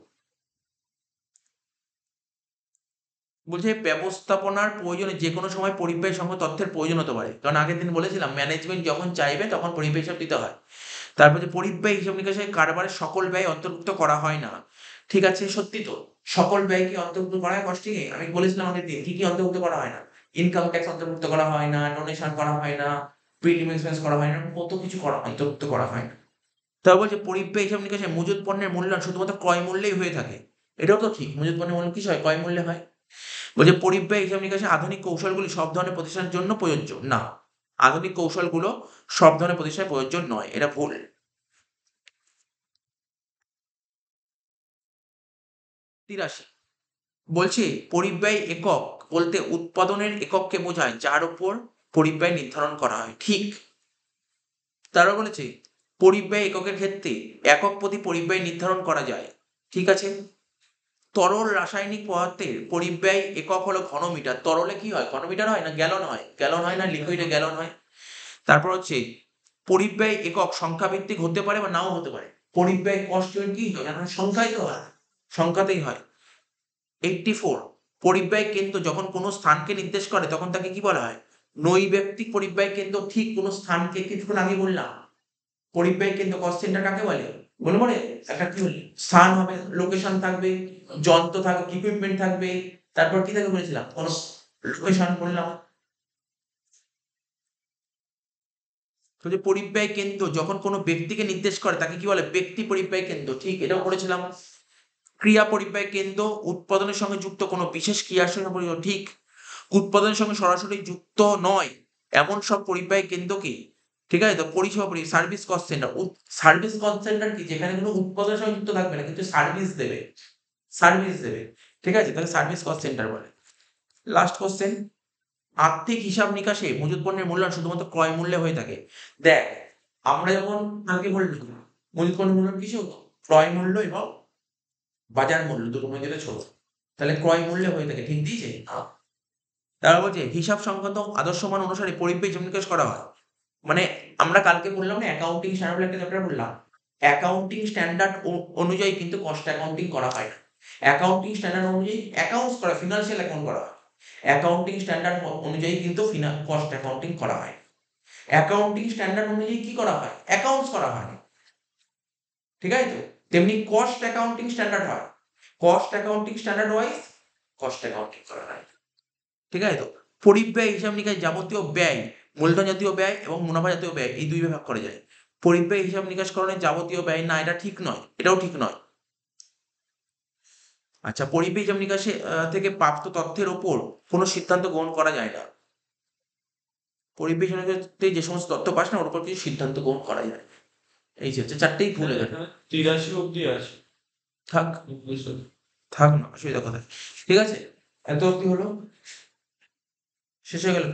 বলছে ব্যবস্থাপনার প্রয়োজনে যে কোনো সময় পরিব্যয় সংক্রান্ত তথ্যের প্রয়োজন হতে পারে, কারণ আগের দিন বলেছিলাম ম্যানেজমেন্ট যখন চাইবে তখন পরিব্যয় হিসাব দিতে হয়। তারপর যে পরিব্যয় হিসাব নিকাশে কারবারের সকল ব্যয় অন্তর্ভুক্ত করা হয় না, ঠিক আছে, সত্যি তো, সকল ব্যয় কি অন্তর্ভুক্ত করা হয় কস্টিংয়ে, আমি বলেছিলাম আগের দিন কি কি অন্তর্ভুক্ত করা হয় না, ইনকাম ট্যাক্স অন্তর্ভুক্ত করা হয় না, ডোনেশন করা হয় না, প্রিলিম এক্সপেন্স করা হয় না, কত কিছু অন্তর্ভুক্ত করা হয় না। তারপর বলছে পরিব্যয় হিসাব নিকাশে মজুত পণ্যের মূল্যায়ন শুধুমাত্র ক্রয় মূল্যেই হয়ে থাকে, এটাও তো ঠিক। মজুত পণ্যের মূল্য কিস হয়? ক্রয় মূল্যে হয়। বলছে পরিব্যয় হিসাব নিকাশে আধুনিক কৌশলগুলি সব ধরনের প্রতিষ্ঠানের জন্য প্রযোজ্য। না, আধুনিক কৌশলগুলো সব ধরনের প্রতিষ্ঠানে প্রযোজ্য নয়, এটা ভুল। 83 বলছে পরিব্যয় একক বলতে উৎপাদনের একককে বোঝায় যার উপর পরিব্যয় নির্ধারণ করা হয়। ঠিক। তারা বলেছে পরিব্যয় এককের ক্ষেত্রে একক প্রতি পরিব্যয় নির্ধারণ করা যায়। ঠিক আছে। তরল রাসায়নিক পদার্থের পরিব্যয় একক হলো ঘনমিটার। তরলে কি হয়? ঘনমিটার হয় না গ্যালন হয়? গ্যালন হয় না লিকুইডে গ্যালন হয়? তারপর হচ্ছে পরিব্যয় একক সংখ্যাভিত্তিক হতে পারে বা নাও হতে পারে। পরিব্যয় কষ্ট কি হয়? এখন সংখ্যাই তো হয়, সংখ্যাতেই হয়। 84 পরিব্যয় কেন্দ্র যখন কোনো স্থানকে নির্দেশ করে তখন তাকে কি বলা হয়? নৈব্যক্তিক পরিব্যয় কেন্দ্র। ঠিক কোনো স্থানকে কিছুক্ষণ আগে বললাম। পরিব্যয় কেন্দ্র কস্ট সেন্টার কাকে বলে? মনে পড়ে? একটা কি বলি? স্থান হবে, লোকেশন থাকবে, যন্ত্র থাকবে, ইকুইপমেন্ট থাকবে, তারপর কি থাকে বলেছিলাম? কোন লোকেশন বললাম। তো যে পরিব্যয় কেন্দ্র যখন কোনো ব্যক্তিকে নির্দেশ করে তাকে কি বলে? ব্যক্তি পরিব্যয় কেন্দ্র। ঠিক, এটাও পড়েছিলাম। ক্রিয়া পরিব্যয় কেন্দ্র উৎপাদনের সঙ্গে যুক্ত কোনো বিশেষ ক্রিয়ার সঙ্গে ঠিক। উৎপাদনের সঙ্গে সরাসরি যুক্ত নয় এমন সব পরিব্যয় কেন্দ্রকে, ঠিক আছে তো, পরিষেবা service cost centre. Service cost centre কি? যেখানে কোনো উৎপাদনের সঙ্গে যুক্ত থাকবে না কিন্তু সার্ভিস দেবে, সার্ভিস দেবে। ঠিক আছে, তাহলে সার্ভিস কস্ট সেন্টার বলে। লাস্ট কোশ্চেন, আর্থিক হিসাব নিকাশে মজুত পণ্যের মূল্যায়ন শুধুমাত্র ক্রয় মূল্যে হয়ে থাকে। দেখ, আমরা যেমন আগে বললাম মজুত পণ্যের মূল্যায়ন কিসে হতো? ক্রয় মূল্য এবং বাজার মূল্য দুটোর মধ্যে যেটা ছোট, তাহলে ক্রয় মূল্যে হয়ে থাকে। ঠিক দিয়েছে? তারা বলছে হিসাব সংক্রান্ত আদর্শ মান অনুসারে পরিব্যয় হিসাব নিকাশ করা হয়। মানে আমরা কালকে বললাম না অ্যাকাউন্টিং স্ট্যান্ডার্ড একটা চ্যাপ্টার বললাম, অ্যাকাউন্টিং স্ট্যান্ডার্ড অনুযায়ী কিন্তু কস্ট অ্যাকাউন্টিং করা হয় না। অ্যাকাউন্টিং স্ট্যান্ডার্ড অনুযায়ী অ্যাকাউন্টস করা, ফিনান্সিয়াল অ্যাকাউন্ট করা হয়। অ্যাকাউন্টিং স্ট্যান্ডার্ড অনুযায়ী কিন্তু কস্ট অ্যাকাউন্টিং করা হয়। অ্যাকাউন্টিং স্ট্যান্ডার্ড অনুযায়ী কি করা হয়? অ্যাকাউন্টস করা হয়। ঠিক আছে তো? তেমনি কস্ট অ্যাকাউন্টিং স্ট্যান্ডার্ড হয়, cost accounting standard wise cost accounting করা হয়। ঠিক আছে তো? পরিব্যয় হিসাব নিকাশ যাবতীয় ব্যয়, মূলধন জাতীয় ব্যয় এবং মুনাফা জাতীয় ব্যয়, এই দুই ভাগ করা যায়। পরিব্যয় হিসাব নিকাশকরণের যাবতীয় ব্যয়, না এটা ঠিক নয়, এটাও ঠিক নয়। আচ্ছা, পরিব্যয় হিসাব নিকাশে থেকে প্রাপ্ত তথ্যের ওপর কোনো সিদ্ধান্ত গ্রহণ করা যায় না। পরিব্যয় হিসাব নিকাশে যে সমস্ত তথ্য পাস না ওর উপর কিছু সিদ্ধান্ত গ্রহণ করা যায়। এই যে হচ্ছে চারটেই ভুল এখানে। 83 অব্দি আছে। থাক, থাক না, অসুবিধা কোথায়? ঠিক আছে, এত অব্দি হলো, শেষ হয়ে গেল।